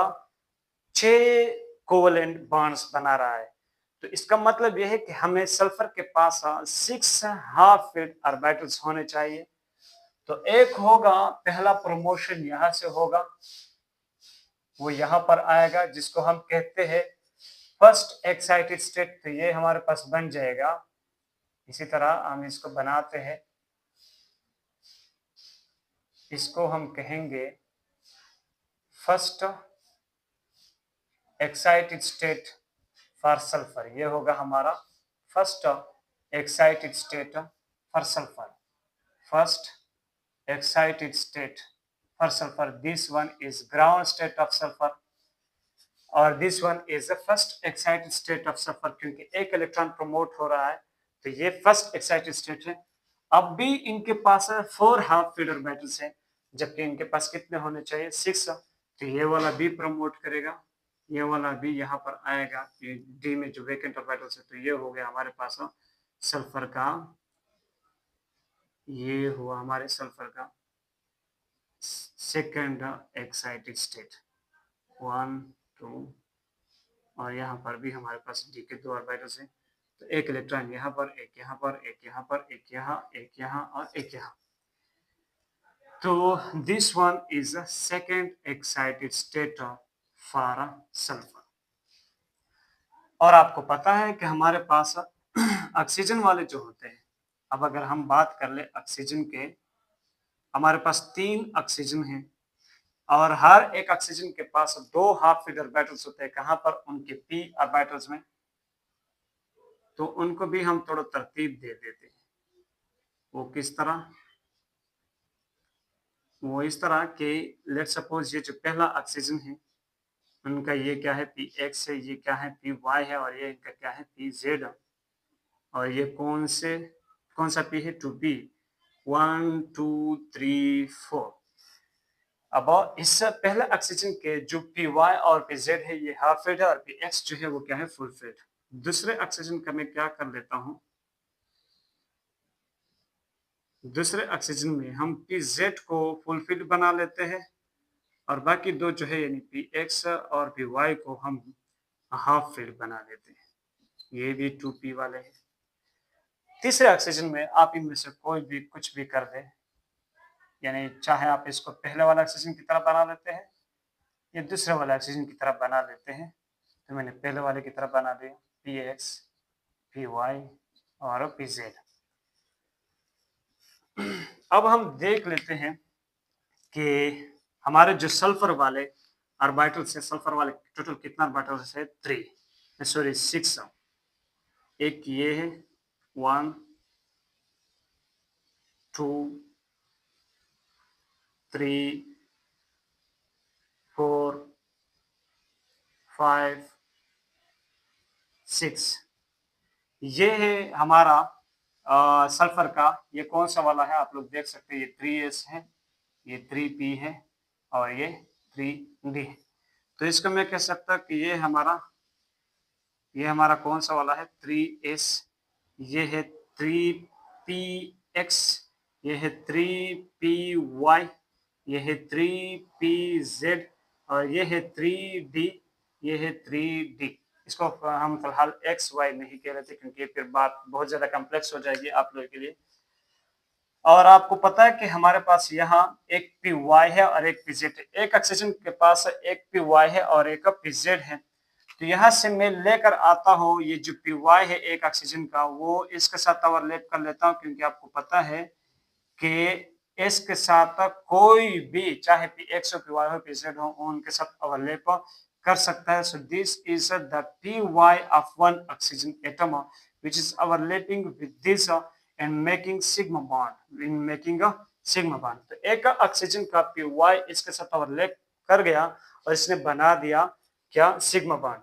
6 कोवेलेंट बॉन्ड्स बना रहा है। तो इसका मतलब यह है कि हमें सल्फर के पास 6 हाफ फील्ड ऑर्बिटल्स होने चाहिए। तो एक होगा, पहला प्रमोशन यहां से होगा, वो यहां पर आएगा, जिसको हम कहते हैं फर्स्ट एक्साइटेड स्टेट। तो ये हमारे पास बन जाएगा। इसी तरह हम इसको बनाते हैं, इसको हम कहेंगे first excited state for sulphur. ये होगा हमारा first excited state for sulphur, first excited state for sulfur. This one is ground state of sulfur और this one is the first excited state of sulfur, क्योंकि एक electron promote हो रहा है तो ये फर्स्ट एक्साइटेड स्टेट है। अब भी इनके पास 4 हाफ फील्ड ऑर्बिटल्स है, जबकि इनके पास कितने होने चाहिए, 6। तो ये वाला भी प्रमोट करेगा, ये वाला भी यहाँ पर आएगा, डी में जो वेकेंट ऑर्बिटल्स है। तो ये हो गया हमारे पास सल्फर का, ये हुआ हमारे सल्फर का सेकेंड एक्साइटेड स्टेट 1 2, और यहाँ पर भी हमारे पास डी के 2 ऑर्बिटल्स हैं। तो एक इलेक्ट्रॉन यहाँ पर, एक यहाँ पर, एक यहाँ पर, एक यहाँ, एक यहाँ और एक यहाँ। तो this one is the second excited state for sulphur. और आपको पता है कि हमारे पास ऑक्सीजन वाले जो होते हैं, अब अगर हम बात कर ले ऑक्सीजन के, हमारे पास 3 ऑक्सीजन हैं और हर एक ऑक्सीजन के पास 2 हाफ फील्ड ऑर्बिटल्स होते हैं। कहां पर? उनके p ऑर्बिटल्स में। तो उनको भी हम थोड़ा तरतीब दे देते हैं। वो किस तरह? वो इस तरह कि लेट्स सपोज ये जो पहला ऑक्सीजन है, उनका ये क्या है, px है, ये क्या है, py है, और ये इनका क्या है, pz। और ये कौन सा p है, 2p, 1 2 3 4। अब इस पहले ऑक्सीजन के जो py और pz है ये हाफ फील्ड है, और px जो है वो क्या है, फुल फील्ड। दूसरे ऑक्सीजन का मैं क्या कर लेता हूं, दूसरे ऑक्सीजन में हम pz को फुल फील्ड बना लेते हैं, और बाकी दो जो है यानी px और py को हम हाफ फील्ड बना लेते हैं। ये भी 2p वाले हैं। तीसरे ऑक्सीजन में आप इनमें से कोई भी कुछ भी कर दे, यानी चाहे आप इसको पहले वाला ऑक्सीजन की तरह बना लेते हैं या दूसरे वाले ऑक्सीजन की तरह बना लेते हैं। तो मैंने पहले वाले की तरह बना दिया, px py और पीजेड। अब हम देख लेते हैं कि हमारे जो सल्फर वाले ऑर्बिटल से, सल्फर वाले टोटल कितना ऑर्बिटल है? 6। एक ये है 1 2 3 4 5 6। ये है हमारा सल्फर का। ये कौन सा वाला है? आप लोग देख सकते हैं, ये 3s है, ये 3p है और ये 3d है। तो इसको मैं कह सकता कि ये हमारा कौन सा वाला है? 3s। ये है 3px, ये है 3py, ये है 3pz और ये है 3d, ये है 3d। इसको हम फिलहाल एक्स वाई नहीं कह रहे थे क्योंकि फिर बात बहुत ज्यादा कॉम्प्लेक्स हो जाएगी आप लोगों के लिए। और आपको पता है कि हमारे पास यहाँ एक पी वाई है और एक पीजेड है। एक ऑक्सीजन के पास एक पी वाई है और एक पीजेड है। तो यहाँ से मैं लेकर आता हूँ ये जो पी वाई है एक ऑक्सीजन का, वो इसके साथ ओवरलैप कर लेता हूँ क्योंकि आपको पता है कि इसके साथ कोई भी, चाहे पी एक्स हो, पी वाई हो, पी जेड हो, उनके साथ ओवरलैप कर सकता है। So this is the p y of one oxygen atom which is overlapping with this and making sigma bond in making a sigma bond। तो एक ऑक्सीजन का पी वाई इसके साथ ओवरलैप कर गया और इसने बना दिया क्या? Sigma bond.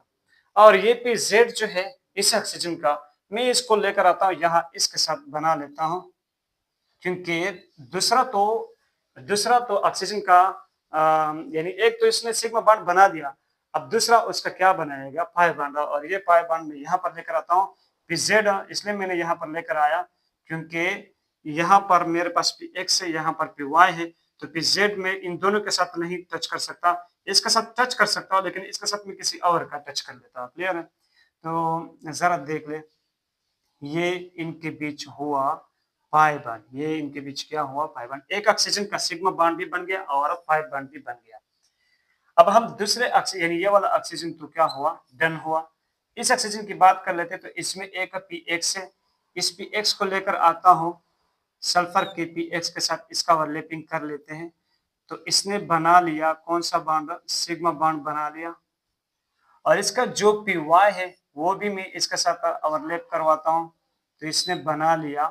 और ये पी जेड जो है इस ऑक्सीजन का, मैं इसको लेकर आता हूँ यहाँ, इसके साथ बना लेता हूँ क्योंकि दूसरा तो ऑक्सीजन का यानी एक तो इसने सिग्मा बॉन्ड बना दिया, अब दूसरा उसका क्या बनाएगा? पाई बॉन्ड। और ये पाई बॉन्ड में यहाँ पर लेकर आता हूँ पीजेड, इसलिए मैंने यहाँ पर लेकर आया क्योंकि यहाँ पर मेरे पास पी एक्स है, यहाँ पर पी वाई है। तो पी जेड में इन दोनों के साथ नहीं टच कर सकता, इसके साथ टच कर सकता हूँ लेकिन इसके साथ में किसी और का टच कर लेता हूँ। क्लियर है? तो जरा देख ले, ये इनके बीच हुआ पाई बॉन्ड, ये इनके बीच क्या हुआ? Pi bond. एक ऑक्सीजन का सिग्मा बॉन्ड भी बन गया और पाई बॉन्ड भी बन गया। अब हम दूसरे ऑक्सीजन यानी ये वाला ऑक्सीजन तो क्या हुआ? डन हुआ। इस ऑक्सीजन की बात कर लेते तो इसमें एक पी एक्स है, इस पी एक्स को लेकर आता हूं सल्फर के पी एक्स के साथ, इसका ओवरलैपिंग कर लेते हैं। तो इसने बना लिया कौन सा बॉन्ड? सिग्मा बॉन्ड बना लिया। और इसका जो पी वाई है वो भी मैं इसके साथ ओवरलैप करवाता हूं। तो इसने बना लिया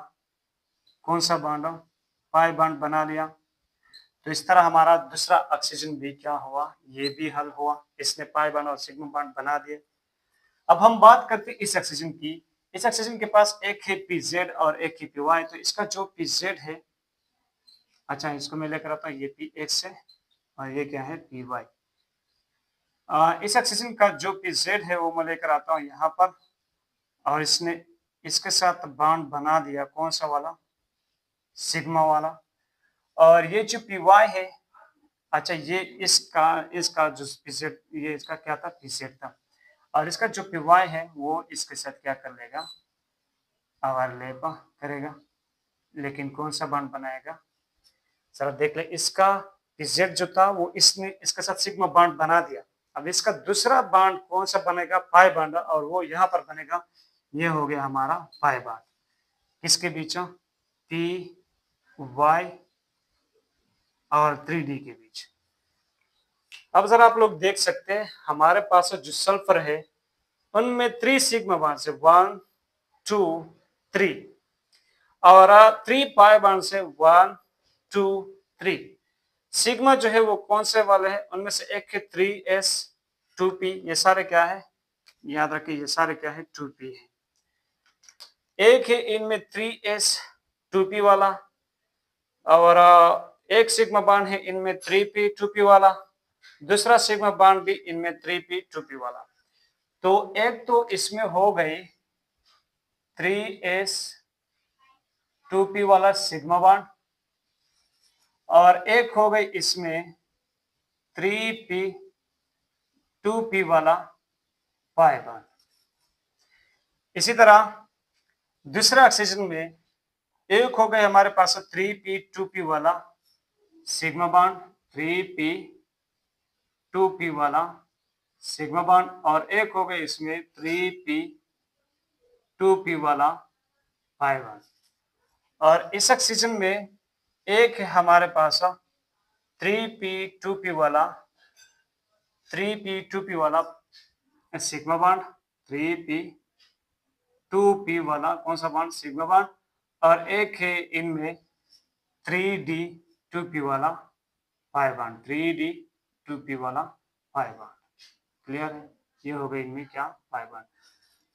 कौन सा बॉन्ड? पाई बॉन्ड बना लिया। तो इस तरह हमारा दूसरा ऑक्सीजन भी क्या हुआ? ये भी हल हुआ, इसने पाई बॉन्ड और सिग्मा बॉन्ड बना दिए। अब हम बात करते हैं इस ऑक्सीजन की। इस ऑक्सीजन के पास एक है पीजेड और एक है पीवाई। तो इसका जो पीजेड है, अच्छा इसको मैं लेकर आता हूँ, ये पी एक्स है और ये क्या है? पीवाई। इस ऑक्सीजन का जो पीजेड है वो मैं लेकर आता हूँ यहाँ पर और इसने इसके साथ बॉन्ड बना दिया कौन सा वाला? सिग्मा वाला। और ये जो पीवाई है, अच्छा ये इसका जो पीजेड, ये इसका क्या था? पीजेड था। और इसका जो पीवाई है वो इसके साथ क्या कर लेगा? ओवरलैप करेगा। लेकिन कौन सा बॉन्ड बनाएगा? जरा देख ले, इसका पीजेड जो था वो इसने इसके साथ सिग्मा बॉन्ड बना दिया। अब इसका दूसरा बॉन्ड कौन सा बनेगा? पाई बॉन्ड, और वो यहाँ पर बनेगा, ये हो गया हमारा पाई बॉन्ड। किसके बीच? पी वाई और 3d के बीच। अब जरा आप लोग देख सकते हैं हमारे पास जो सल्फर है उनमें 3 सिग्मा बॉन्ड से 1 2 3 और 3 पाई बॉन्ड से 1 2 3। सिग्मा जो है वो कौन से वाले हैं? उनमें से एक है 3s 2p। ये सारे क्या है? याद रखिए ये सारे क्या है? 2p है। एक है इनमें 3s 2p वाला और एक सिग्मा बॉन्ड है इनमें 3p 2p वाला, दूसरा सिग्मा बॉन्ड भी इनमें 3p 2p वाला। तो एक तो इसमें हो गई 3s 2p वाला सिग्मा बॉन्ड और एक हो गई इसमें 3p 2p वाला पाई बॉन्ड। इसी तरह दूसरे ऑक्सीजन में एक हो गए हमारे पास 3p 2p वाला सिग्मा बॉन्ड, 3p 2p वाला सिग्मा बॉन्ड और एक हो गए इसमें 3p 2p वाला पाई बॉन्ड। और इस ऑक्सीजन में एक है हमारे पास 3p2p वाला सिग्मा बॉन्ड, 3p2p वाला कौन सा बॉन्ड, सिग्मा बॉन्ड। और एक है इनमें 3d2p वाला पाई बॉन्ड, 3d2p वाला पाई बॉन्ड। क्लियर है, ये हो गई इनमें क्या, पाई बॉन्ड।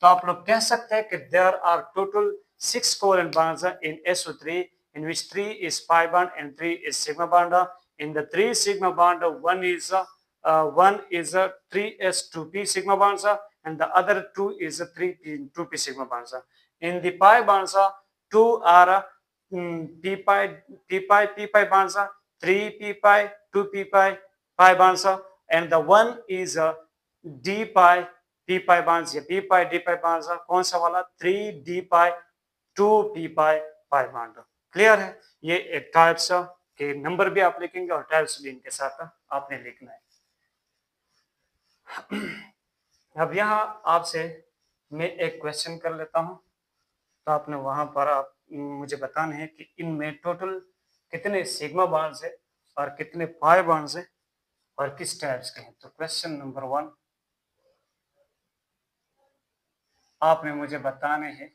तो आप लोग कह सकते हैं कि there are total 6 covalent bonds in SO3 in which 3 is pi bond and 3 is sigma bond. In the 3 sigma bond, one is 3s2p sigma bonds and the other 2 is 3p2p sigma bonds. In the pi bonds, 2 are p pi bonds, 3 p pi, 2 p pi bonds, and the one is d pi p pi bonds या p pi d pi bonds कौन सा वाला, 3 d pi 2 p pi pi bond। Clear है, ये एक types के number भी आप लिखेंगे और टाइप्स भी इनके साथ आपने लिखना है। अब यहाँ आपसे मैं एक क्वेश्चन कर लेता हूँ, तो आपने वहां पर आप मुझे बताना है कि इनमें टोटल कितने सिग्मा बॉन्ड्स है और कितने पाई बॉन्ड्स है और किस टाइप्स के हैं। तो क्वेश्चन नंबर 1 आपने मुझे बताने हैं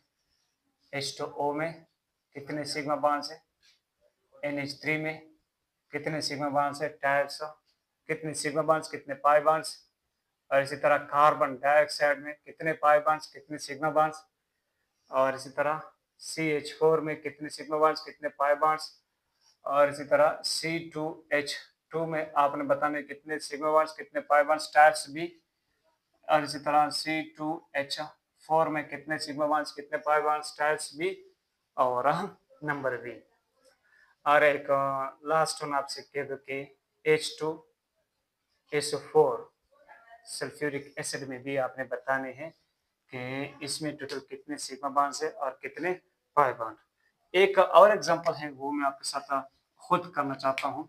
H2O में कितने सिग्मा बॉन्ड्स है, NH3 में कितने सिग्मा बॉन्ड्स है, टाइप्स कितने सिग्मा बॉन्ड्स कितने पाई बॉन्ड्स, और इसी तरह कार्बन डाइऑक्साइड में कितने पाई बॉन्ड्स कितने सिग्मा बॉन्ड्स, और इसी तरह CH4 में कितने सिग्मा बॉन्ड्स कितने पाई बॉन्ड्स, और इसी तरह C2H2 में आपने बताने कितने सिग्मा बॉन्ड्स कितने पाई बॉन्ड्स, टाइप्स भी। और इसी तरह C2H4 में कितने सिग्मा बॉन्ड्स कितने पाई बॉन्ड्स, टाइप्स भी और नंबर भी। और एक लास्ट वन आपसे कह दो कि H2SO4 सल्फ्यूरिक एसिड में भी आपने बताने हैं कि इसमें टोटल कितने सिग्मा बॉन्ड्स है और कितने पाई बॉन्ड। एक और एग्जांपल है वो मैं आपके साथ खुद करना चाहता हूँ।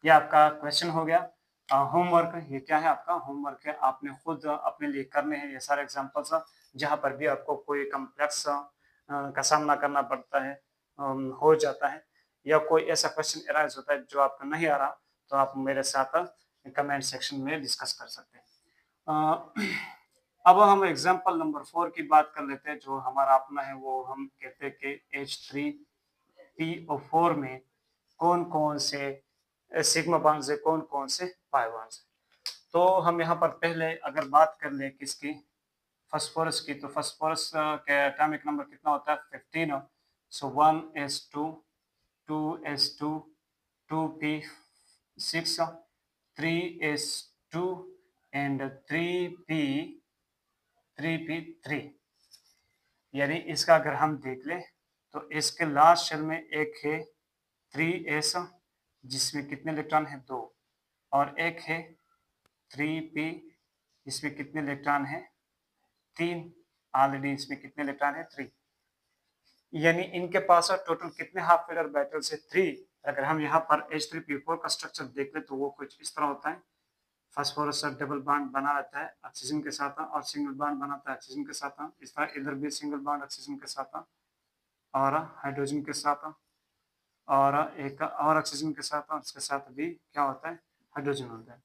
ये आपका क्वेश्चन हो गया होमवर्क। ये क्या है, आपका होमवर्क है, आपने खुद अपने लिए करने हैं ये सारे एग्जांपल्स जहाँ पर भी आपको कोई कम्प्लेक्स का सामना करना पड़ता है, हो जाता है, या कोई ऐसा क्वेश्चन अराइज होता है जो आपको नहीं आ रहा, तो आप मेरे साथ कमेंट सेक्शन में डिस्कस कर सकते हैं। अब हम एग्जांपल नंबर 4 की बात कर लेते हैं, जो हमारा अपना है। वो हम कहते हैं कि H3PO4 में कौन कौन से सिग्मा बॉन्ड्स है, कौन कौन से पाई बॉन्ड्स है। तो हम यहाँ पर पहले अगर बात कर ले किसकी, फास्फोरस की, तो फास्फोरस का एटॉमिक नंबर कितना होता है, 15। सो 1s2 2s2 2p6 3s2 and 3p3, यानी इसका अगर हम देख ले तो इसके लास्ट शेल में एक है 3s जिसमें कितने इलेक्ट्रॉन है, 2, और एक है 3p इसमें कितने इलेक्ट्रॉन है, 3। ऑलरेडी इसमें कितने इलेक्ट्रॉन है, 3। यानी इनके पास टोटल कितने हाफ फिलर बैटल्स है, 3। अगर हम यहाँ पर H3PO4 का स्ट्रक्चर देख ले तो वो कुछ इस तरह होता है। फास्फोरस डबल बॉन्ड बना रहता है ऑक्सीजन के साथ और सिंगल बॉन्ड बनाता है ऑक्सीजन के साथ। इस तरह इधर भी सिंगल बॉन्ड ऑक्सीजन के साथ और हाइड्रोजन के साथ, और एक और ऑक्सीजन के साथ, और उसके साथ भी क्या होता है, हाइड्रोजन होता है।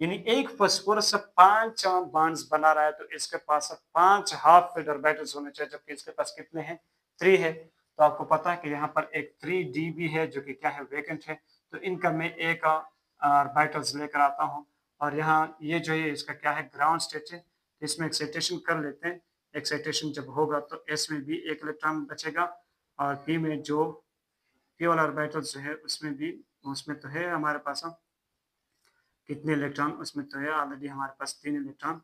यानी एक फास्फोरस 5 बॉन्ड्स बना रहा है, तो इसके पास 5 हाफ फिल ऑर्बिटल्स होने चाहिए, जबकि इसके पास कितने हैं, 3 है। तो आपको पता है कि यहाँ पर एक 3d भी है जो कि क्या है, वैकेंट है। तो इनका मैं एक ऑर्बिटल्स लेकर आता हूँ, और यहाँ ये जो है इसका क्या है, ग्राउंड स्टेट है। तो इसमें एक्साइटेशन कर लेते हैं। एक्साइटेशन जब होगा तो S में भी एक इलेक्ट्रॉन बचेगा, और P में जो P वाला ऑर्बिटल जो है उसमें भी, उसमें तो है हमारे पास कितने इलेक्ट्रॉन, उसमें तो है ऑलरेडी हमारे पास 3 इलेक्ट्रॉन,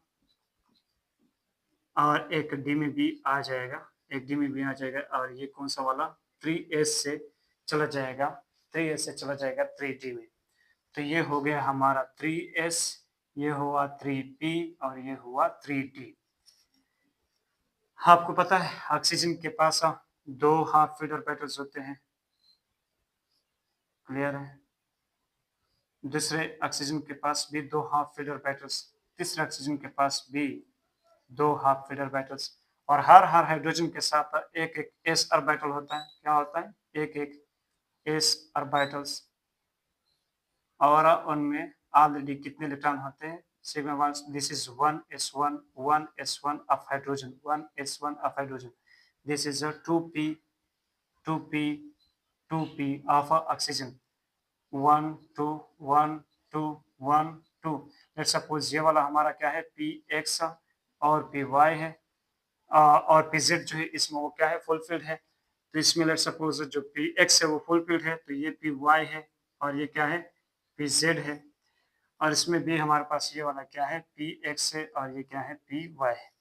और एक डी में भी आ जाएगा, एक डी में भी आ जाएगा। और ये कौन सा वाला, 3s से चला जाएगा, 3s से चला जाएगा 3d में। तो ये हो गया हमारा 3s, ये हुआ 3p और ये हुआ 3d। आपको पता है ऑक्सीजन के पास 2 हाफ फिल ऑर्बिटल्स होते हैं, क्लियर है। दूसरे ऑक्सीजन के पास भी 2 हाफ फिल ऑर्बिटल्स, तीसरे ऑक्सीजन के पास भी 2 हाफ फिल ऑर्बिटल्स, और हर हाइड्रोजन के साथ एक एक s ऑर्बिटल होता है। क्या होता है? एक एक s ऑर्बिटल्स, और उनमें ऑलरेडी कितने इलेक्ट्रॉन होते हैं? Sigma 1, this is 1s1, 1s1 of hydrogen, 1s1 of hydrogen. This is a 2p, 2p, 2p of oxygen. 1 2 1 2 1 2। Let's suppose ये वाला हमारा क्या है? px और py है, और pz जो है इसमें वो क्या है? फुलफिल्ड है। तो इसमें लेट्स सपोज जो px है वो फुलफिल्ड है, तो ये py है और ये क्या है? pz है। और इसमें भी हमारे पास ये वाला क्या है? px है और ये क्या है? py है।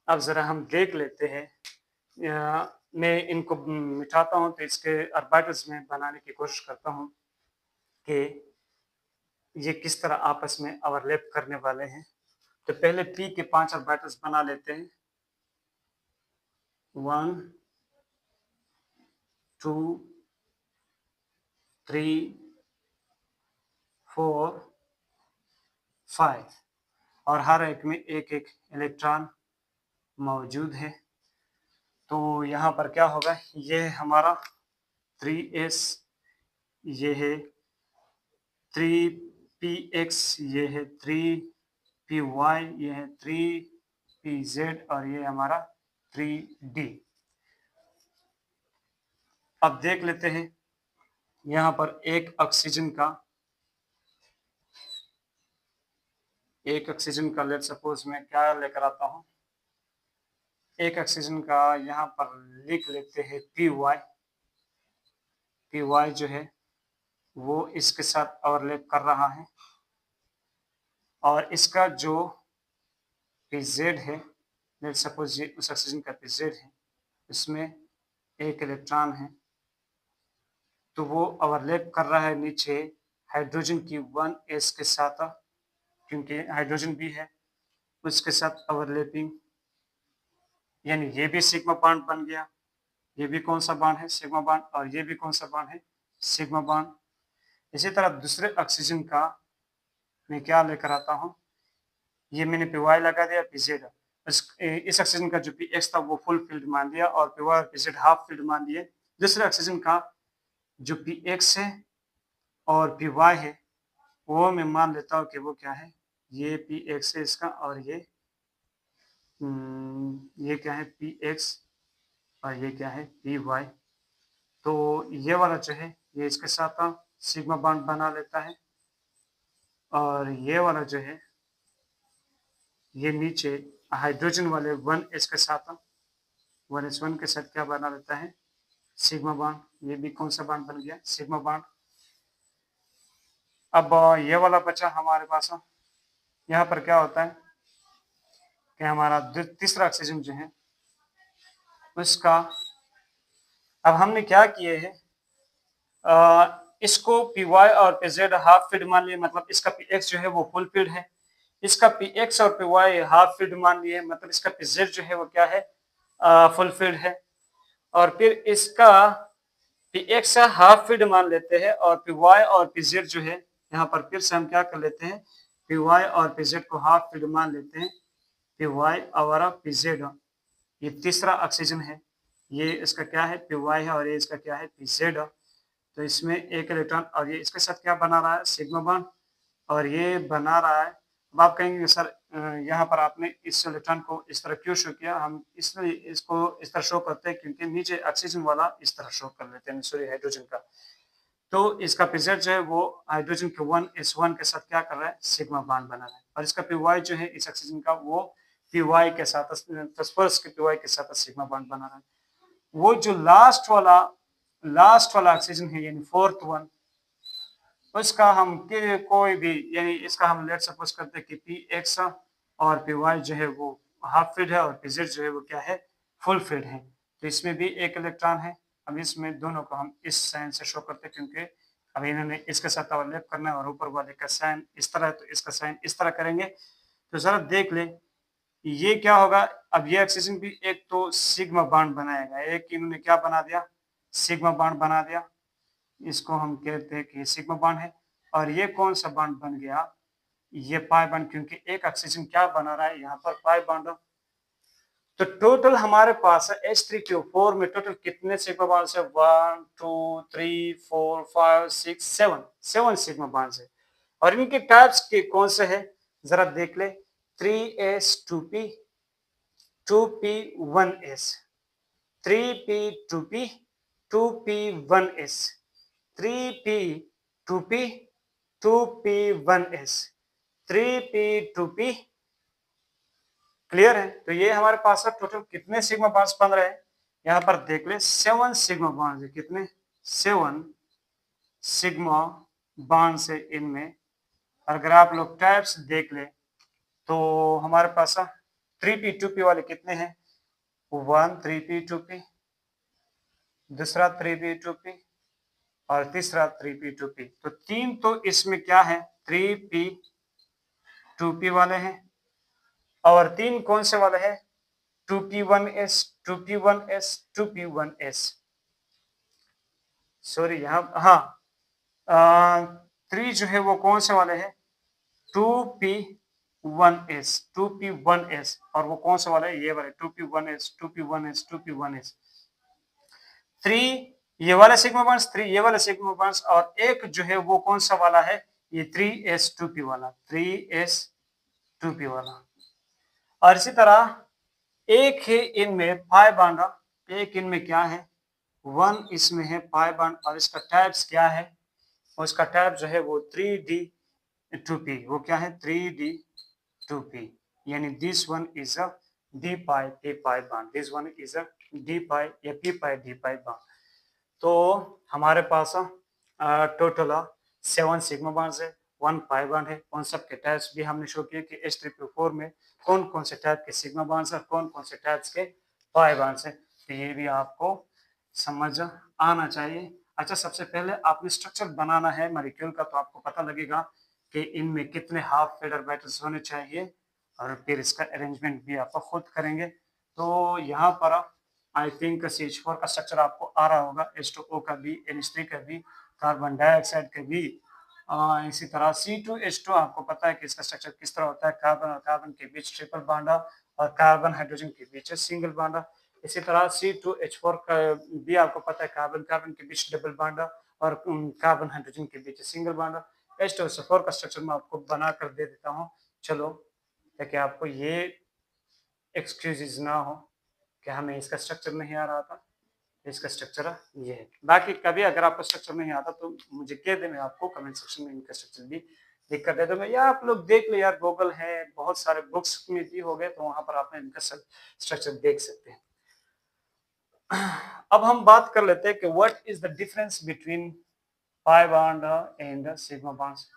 अब जरा हम देख लेते हैं, मैं इनको मिटाता हूं तो इसके ऑर्बिटल्स में बनाने की कोशिश करता हूं कि ये किस तरह आपस में ओवरलैप करने वाले हैं। तो पहले p के 5 ऑर्बिटल्स बना लेते हैं। 1 2 3 4 5, और हर एक में एक एक इलेक्ट्रॉन मौजूद है। तो यहाँ पर क्या होगा? ये हमारा 3s, ये है 3px, ये है 3py, ये है 3pz और ये हमारा 3d। अब देख लेते हैं यहाँ पर एक ऑक्सीजन का लेट सपोज मैं क्या लेकर आता हूँ, एक ऑक्सीजन का यहाँ पर लिख लेते हैं py। py जो है वो इसके साथ ओवरलैप कर रहा है, और इसका जो pz है, लेट सपोज ये उस ऑक्सीजन का pz है, इसमें एक इलेक्ट्रॉन है, तो वो ओवरलैप कर रहा है नीचे हाइड्रोजन की 1s के साथ, क्योंकि हाइड्रोजन भी है उसके साथ ओवरलैपिंग, यानी ये भी सिग्मा बॉन्ड बन गया। ये भी कौन सा बॉन्ड है? Sigma bond. और ये भी कौन सा बॉन्ड है? Sigma bond. इसी तरह दूसरे ऑक्सीजन का मैं क्या लेकर आता हूँ, ये मैंने py लगा दिया, pz। इस ऑक्सीजन का जो px था वो फुल फील्ड मान लिया और py और pz हाफ फील्ड मान दिए। दूसरे ऑक्सीजन का जो px है और py है वो मैं मान लेता हूँ कि वो क्या है? ये px है इसका, और ये क्या है? px, और ये क्या है? py। तो ये वाला जो है ये इसके साथ सिग्मा बॉन्ड बना लेता है, और ये वाला जो है ये नीचे हाइड्रोजन वाले 1s के साथ 1s1 के साथ क्या बना लेता है? Sigma bond. ये भी कौन सा बॉन्ड बन गया? Sigma bond. अब ये वाला बचा हमारे पास, यहाँ पर क्या होता है कि हमारा तीसरा ऑक्सीजन जो है उसका, अब हमने क्या किए है, इसको py और pz हाफ फील्ड मान लिए, मतलब इसका px जो है वो फुल फील्ड है, इसका px और py हाफ फील्ड मान लिए, मतलब इसका pz जो है वो क्या है? फुल फील्ड है। और फिर इसका px हाफ फील्ड मान लेते हैं, और py और pz जो है यहाँ पर फिर से हम क्या कर लेते हैं, py और pz को हाफ फील्ड मान लेते हैं, py और pz। ये तीसरा ऑक्सीजन है, ये इसका क्या है? py है, और ये इसका क्या है? pz। तो इसमें एक इलेक्ट्रॉन, और ये इसके साथ क्या बना रहा है? सिग्मा बॉन्ड, और ये बना रहा है। अब आप कहेंगे सर यहाँ पर आपने इस इलेक्ट्रॉन को इस तरह क्यों शो किया? हम इसलिए इसको इस तरह शो करते हैं क्योंकि नीचे ऑक्सीजन वाला इस तरह शो कर लेते हैं, सॉरी हाइड्रोजन का। तो इसका pz जो है वो हाइड्रोजन के 1s1 के साथ क्या कर रहा है? सिग्मा बॉन्ड बना रहा है, और इसका py जो है इस ऑक्सीजन का वो py के साथ फॉस्फोरस के py के साथ सिग्मा बॉन्ड बना रहा है। वो जो लास्ट वाला ऑक्सीजन है यानी फोर्थ वन, उसका हम कोई भी, यानी इसका हम लेट सपोज करते हैं कि px और py जो है वो हाफ फील्ड है, और pz जो है वो क्या है? फुल फील्ड है। तो इसमें भी एक इलेक्ट्रॉन है। अब इसमें दोनों को हम इस साइन से शो करते हैं, क्योंकि अब इन्होंने इसके साथ ओवरलैप करना है, और ऊपर वाले का साइन इस तरह है तो इसका साइन इस तरह करेंगे। तो जरा देख ले ये क्या होगा। अब ये ऑक्सीजन भी एक तो सिग्मा बॉन्ड बनाएगा, एक इन्होंने क्या बना दिया? सिग्मा बॉन्ड बना दिया, इसको हम कहते हैं कि सिग्मा बॉन्ड है। और ये कौन सा बॉन्ड बन गया? ये पाई बॉन्ड, क्योंकि एक ऑक्सीजन क्या बना रहा है यहाँ पर? Pi bond. तो टोटल हमारे पास है H3PO4 में टोटल कितने सिग्मा बॉन्ड्स है? 1 2 3 4 5 6 7 7 सिग्मा बॉन्ड्स है। और इनके टाइप्स के कौन से है जरा देख ले। 3s2p 2p1s 3p2p 2p1s 3p2p 2p1s 3p2p। Clear है? तो ये हमारे पास टोटल कितने सिग्मा बॉन्ड्स बन रहे हैं? यहां पर देख ले 7 सिग्मा बॉन्ड्स है। कितने? 7 सिग्मा बॉन्ड्स है इनमें। अगर आप लोग टाइप्स देख ले तो हमारे पास 3p2p वाले कितने हैं? 1 3p2p, दूसरा 3p2p और तीसरा 3p2p। तो तीन तो इसमें क्या है? 3p2p वाले हैं। और तीन कौन से वाले हैं? 2p1s 2p1s 2p1s। सॉरी यहाँ हाँ 3 जो है वो कौन से वाले हैं? 2p1s 2p1s। और वो कौन सा वाला है? ये वाले 2p1s 2p1s 2p1s। 3 ये वाला सिग्मा बॉन्ड्स, 3 ये वाला सिग्मा बॉन्ड्स, और एक जो है वो कौन सा वाला है? ये 3s2p वाला 3s2p वाला। और इसी तरह एक है इनमें पाई बॉन्ड, एक इनमें क्या है? 1 इसमें है पाई बॉन्ड। और इसका टाइप्स क्या है? उसका टाइप जो है वो 3d2p। वो क्या है? 3d2p। यानी this one is a d pi p pi bond, this one is a d pi या p pi d pi bond। तो हमारे पास टोटल 7 सिग्मा बॉन्ड्स है, 1 पाई बॉन्ड है। उन सब के टाइप्स भी हमने शो किए कि H3PO4 में कौन कौन से टाइप के सिग्मा बॉन्ड्स है, कौन कौन से टाइप्स के पाई बॉन्ड्स है। तो ये भी आपको समझ आना चाहिए। अच्छा, सबसे पहले आपने स्ट्रक्चर बनाना है मॉलिक्यूल का, तो आपको पता लगेगा कि इनमें कितने हाफ फेडर बैटल्स होने चाहिए, और फिर इसका अरेंजमेंट भी आप खुद करेंगे। तो यहाँ पर आई थिंक CH4 का स्ट्रक्चर आपको आ रहा होगा, H2O का भी, NH3 का भी, कार्बन डाइऑक्साइड का भी। इसी तरह C2H2 आपको पता है कि इसका स्ट्रक्चर किस तरह होता है। कार्बन और कार्बन के बीच ट्रिपल बॉन्ड और कार्बन हाइड्रोजन के बीच सिंगल बॉन्ड। इसी तरह C2H4 का भी आपको पता है, कार्बन कार्बन के बीच डबल बॉन्ड और कार्बन हाइड्रोजन के बीच सिंगल बॉन्ड। H2SO4 का स्ट्रक्चर मैं आपको बना कर दे देता हूँ, चलो, ताकि आपको ये एक्सक्यूजेज ना हो कि हमें इसका स्ट्रक्चर नहीं आ रहा था। इसका स्ट्रक्चर ये है। बाकी कभी अगर आपको स्ट्रक्चर नहीं आता तो मुझे कह दे, मैं आपको कमेंट सेक्शन में इनका स्ट्रक्चर भी लिख कर दे दूंगा, या आप लोग देख लो यार, गूगल है, बहुत सारे बुक्स में भी हो गए, तो वहां पर आप इनका स्ट्रक्चर देख सकते हैं। अब हम बात कर लेते हैं कि what is the difference between pi bond and sigma bonds.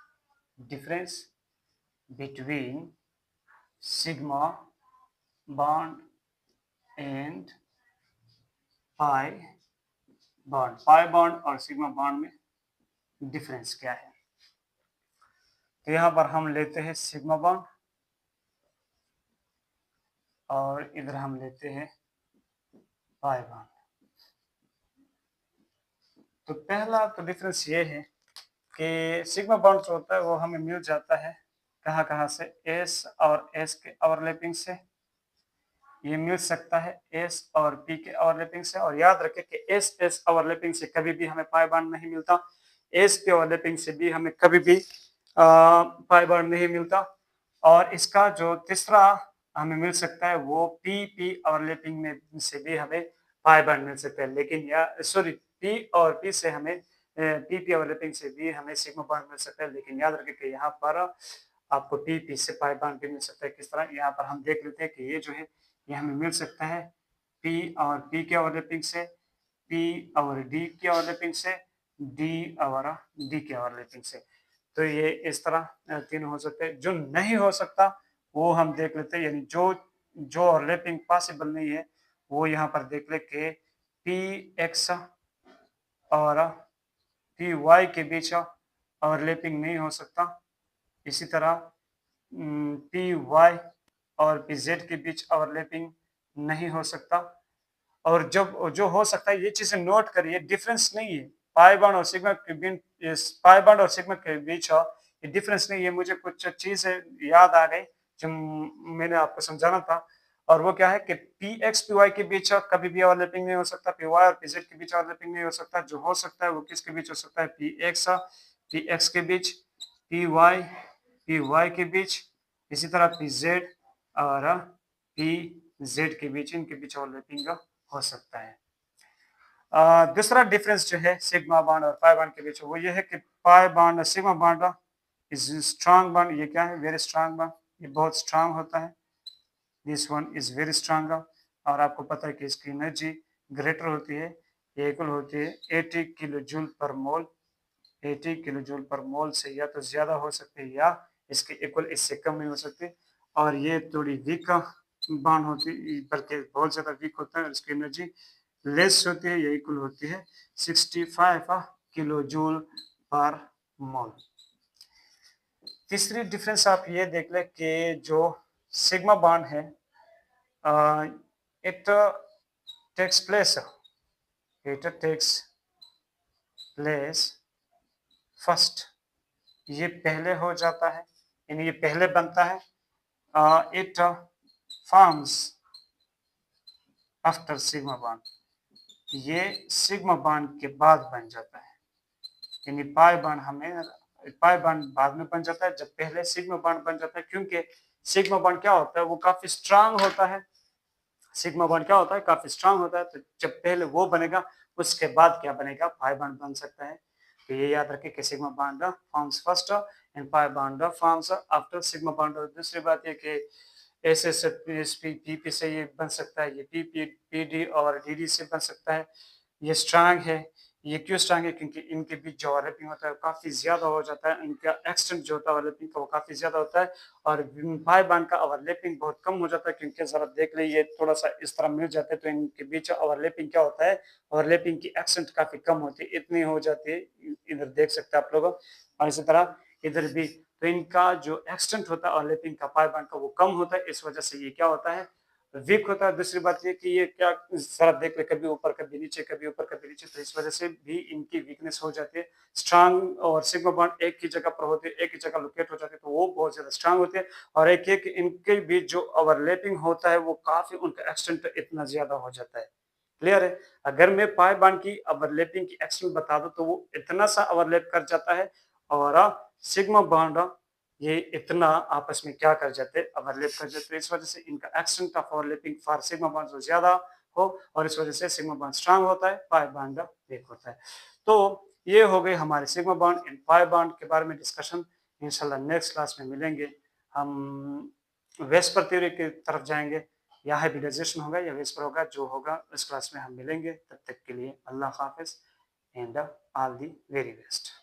Difference between sigma bond and pi bond. Pi bond और सिग्मा बॉन्ड में डिफरेंस क्या है? तो यहां पर हम लेते हैं सिग्मा बॉन्ड और इधर हम लेते हैं पाई बॉन्ड। तो पहला तो डिफरेंस ये है कि सिग्मा बॉन्ड जो होता है वो हमें मिल जाता है कहाँ कहाँ से? S और S के ओवरलैपिंग से। ये मिल सकता है S और P के ओवरलैपिंग से। और याद रखें कि S ओवरलैपिंग से कभी भी हमें पाई बॉन्ड नहीं मिलता, S के ओवरलैपिंग से भी हमें कभी भी पाई बॉन्ड नहीं मिलता। और इसका जो तीसरा हमें मिल सकता है वो P ओवरलैपिंग में से भी हमें पाई बॉन्ड मिल सकता है। लेकिन P और P से हमें P ओवरलैपिंग से भी हमें सिग्मा बॉन्ड मिल सकता है। लेकिन याद रखें कि यहाँ पर आपको P से पाई बॉन्ड भी मिल सकता है। किस तरह? यहाँ पर हम देख लेते हैं कि ये जो है ये हमें मिल सकता है P और P के ओवरलैपिंग से, P और D के ओवरलैपिंग से, D और D के ओवरलैपिंग से। तो ये इस तरह तीन हो सकते हैं। जो नहीं हो सकता वो हम देख लेते हैं, यानी जो ओवरलैपिंग पॉसिबल नहीं है वो यहाँ पर देख ले के PX और PY के बीच ओवरलैपिंग नहीं हो सकता। इसी तरह PY और PZ के बीच ओवरलैपिंग नहीं हो सकता। और जब जो हो सकता है, ये चीजें नोट करिए, डिफरेंस नहीं है पाई बॉन्ड और सिग्मा के बीच। पाई बॉन्ड और सिग्मा के बीच ये डिफरेंस नहीं है। मुझे कुछ चीजें याद आ गई जो मैंने आपको समझाना था। और वो क्या है कि पी एक्स पी वाई के बीच कभी भी ओवरलैपिंग नहीं हो सकता, पी वाई और पी जेड के बीच ओवरलैपिंग नहीं हो सकता। जो हो सकता है वो किसके बीच हो सकता है, पी एक्स के बीच, पी वाई के बीच, इसी तरह पी जेड और पी जेड के बीच, इनके बीच ओवरलैपिंग हो सकता है। दूसरा डिफरेंस जो है सिग्मा बॉन्ड और पाई बॉन्ड के बीच वो ये है कि pi bond sigma bond is strong bond. ये क्या है, वेरी स्ट्रांग बॉन्ड, ये बहुत स्ट्रांग होता है। This one is very strong, और आपको पता है कि इसकी एनर्जी ग्रेटर होती है, ये इक्वल होती है 80 किलो जूल पर मोल। 80 किलो जूल पर मोल से या तो ज्यादा हो सकती है या इसके इक्वल, इससे कम नहीं हो सकती। और ये थोड़ी वीक बॉन्ड होती, बल्कि बहुत ज्यादा वीक होता है, इसकी एनर्जी लेस होती है, ये इक्वल होती है 65 किलो जूल पर मोल। तीसरी डिफरेंस आप ये देख लें कि जो सिग्मा बॉन्ड है, इट टेक्स प्लेस फर्स्ट, ये पहले हो जाता है, यानी ये पहले बनता है। It forms after sigma bond, ये सिग्मा बॉन्ड के बाद बन जाता है। यानी पाई बॉन्ड बाद में बन जाता है, जब पहले सिग्मा बॉन्ड बन जाता है, क्योंकि सिग्मा बॉन्ड क्या होता है, वो काफी स्ट्रांग होता है। सिग्मा बॉन्ड क्या होता है, काफी स्ट्रांग होता है, तो जब पहले वो बनेगा उसके बाद क्या बनेगा, पाई बॉन्ड बन सकता है। तो ये याद रखें कि sigma bond forms first and pi bond forms after sigma bond. दूसरी बात ये कि पीपी से ये बन सकता है, ये पीडी और डीडी से बन सकता है। ये स्ट्रांग है, ये क्यों स्ट्रांग है, क्योंकि इनके बीच जो ओवरलैपिंग होता है काफी ज्यादा हो जाता है, इनका एक्सटेंट जो होता है ओवरलैपिंग का वो काफी ज्यादा होता है, और पाई बॉन्ड का ओवरलैपिंग बहुत कम हो जाता है, क्योंकि जरा देख लीजिए ये थोड़ा सा इस तरह मिल जाते हैं, तो इनके बीच ओवरलैपिंग क्या होता है, ओवरलैपिंग की एक्सटेंट काफी कम होती है, इतनी हो जाती है, इधर देख सकते हैं आप लोग, और इसी तरह इधर भी। तो इनका जो एक्सटेंट होता है ओवरलैपिंग का पाई बॉन्ड का वो कम होता है, इस वजह से ये क्या होता है, वीक होता है। दूसरी बात ये कि ये क्या जरा देख ले, कभी ऊपर कभी नीचे, कभी ऊपर कभी नीचे, तो इस वजह से भी इनकी वीकनेस हो जाती है। स्ट्रांग और सिग्मा बॉन्ड एक ही जगह पर होते हैं, एक ही जगह लोकेट हो जाते हैं, तो वो बहुत ज्यादा स्ट्रांग होते हैं, और एक एक इनके बीच जो ओवरलैपिंग होता है वो काफी उनका एक्सटेंट इतना ज्यादा हो जाता है। क्लियर है। अगर मैं पाई बॉन्ड की ओवरलैपिंग की एक्सटेंट बता दूं तो वो इतना सा ओवरलैप कर जाता है, और सिग्मा बॉन्ड ये इतना आपस में क्या कर जाते, ओवरलैप कर जाते, इस वजह से इनका extent of overlapping for sigma bond जो ज्यादा हो, और इस वजह से सिग्मा बॉन्ड स्ट्रांग होता है, पाई बॉन्ड वीक होता है। तो ये हो गए हमारे sigma bond and pi bond के बारे में डिस्कशन। इंशाल्लाह नेक्स्ट क्लास में मिलेंगे, हम वेस्पर थ्योरी की तरफ जाएंगे, या हाइब्रिडाइजेशन होगा या वेस्पर होगा, जो होगा इस क्लास में हम मिलेंगे। तब तक के लिए अल्लाह हाफिज and all the very best.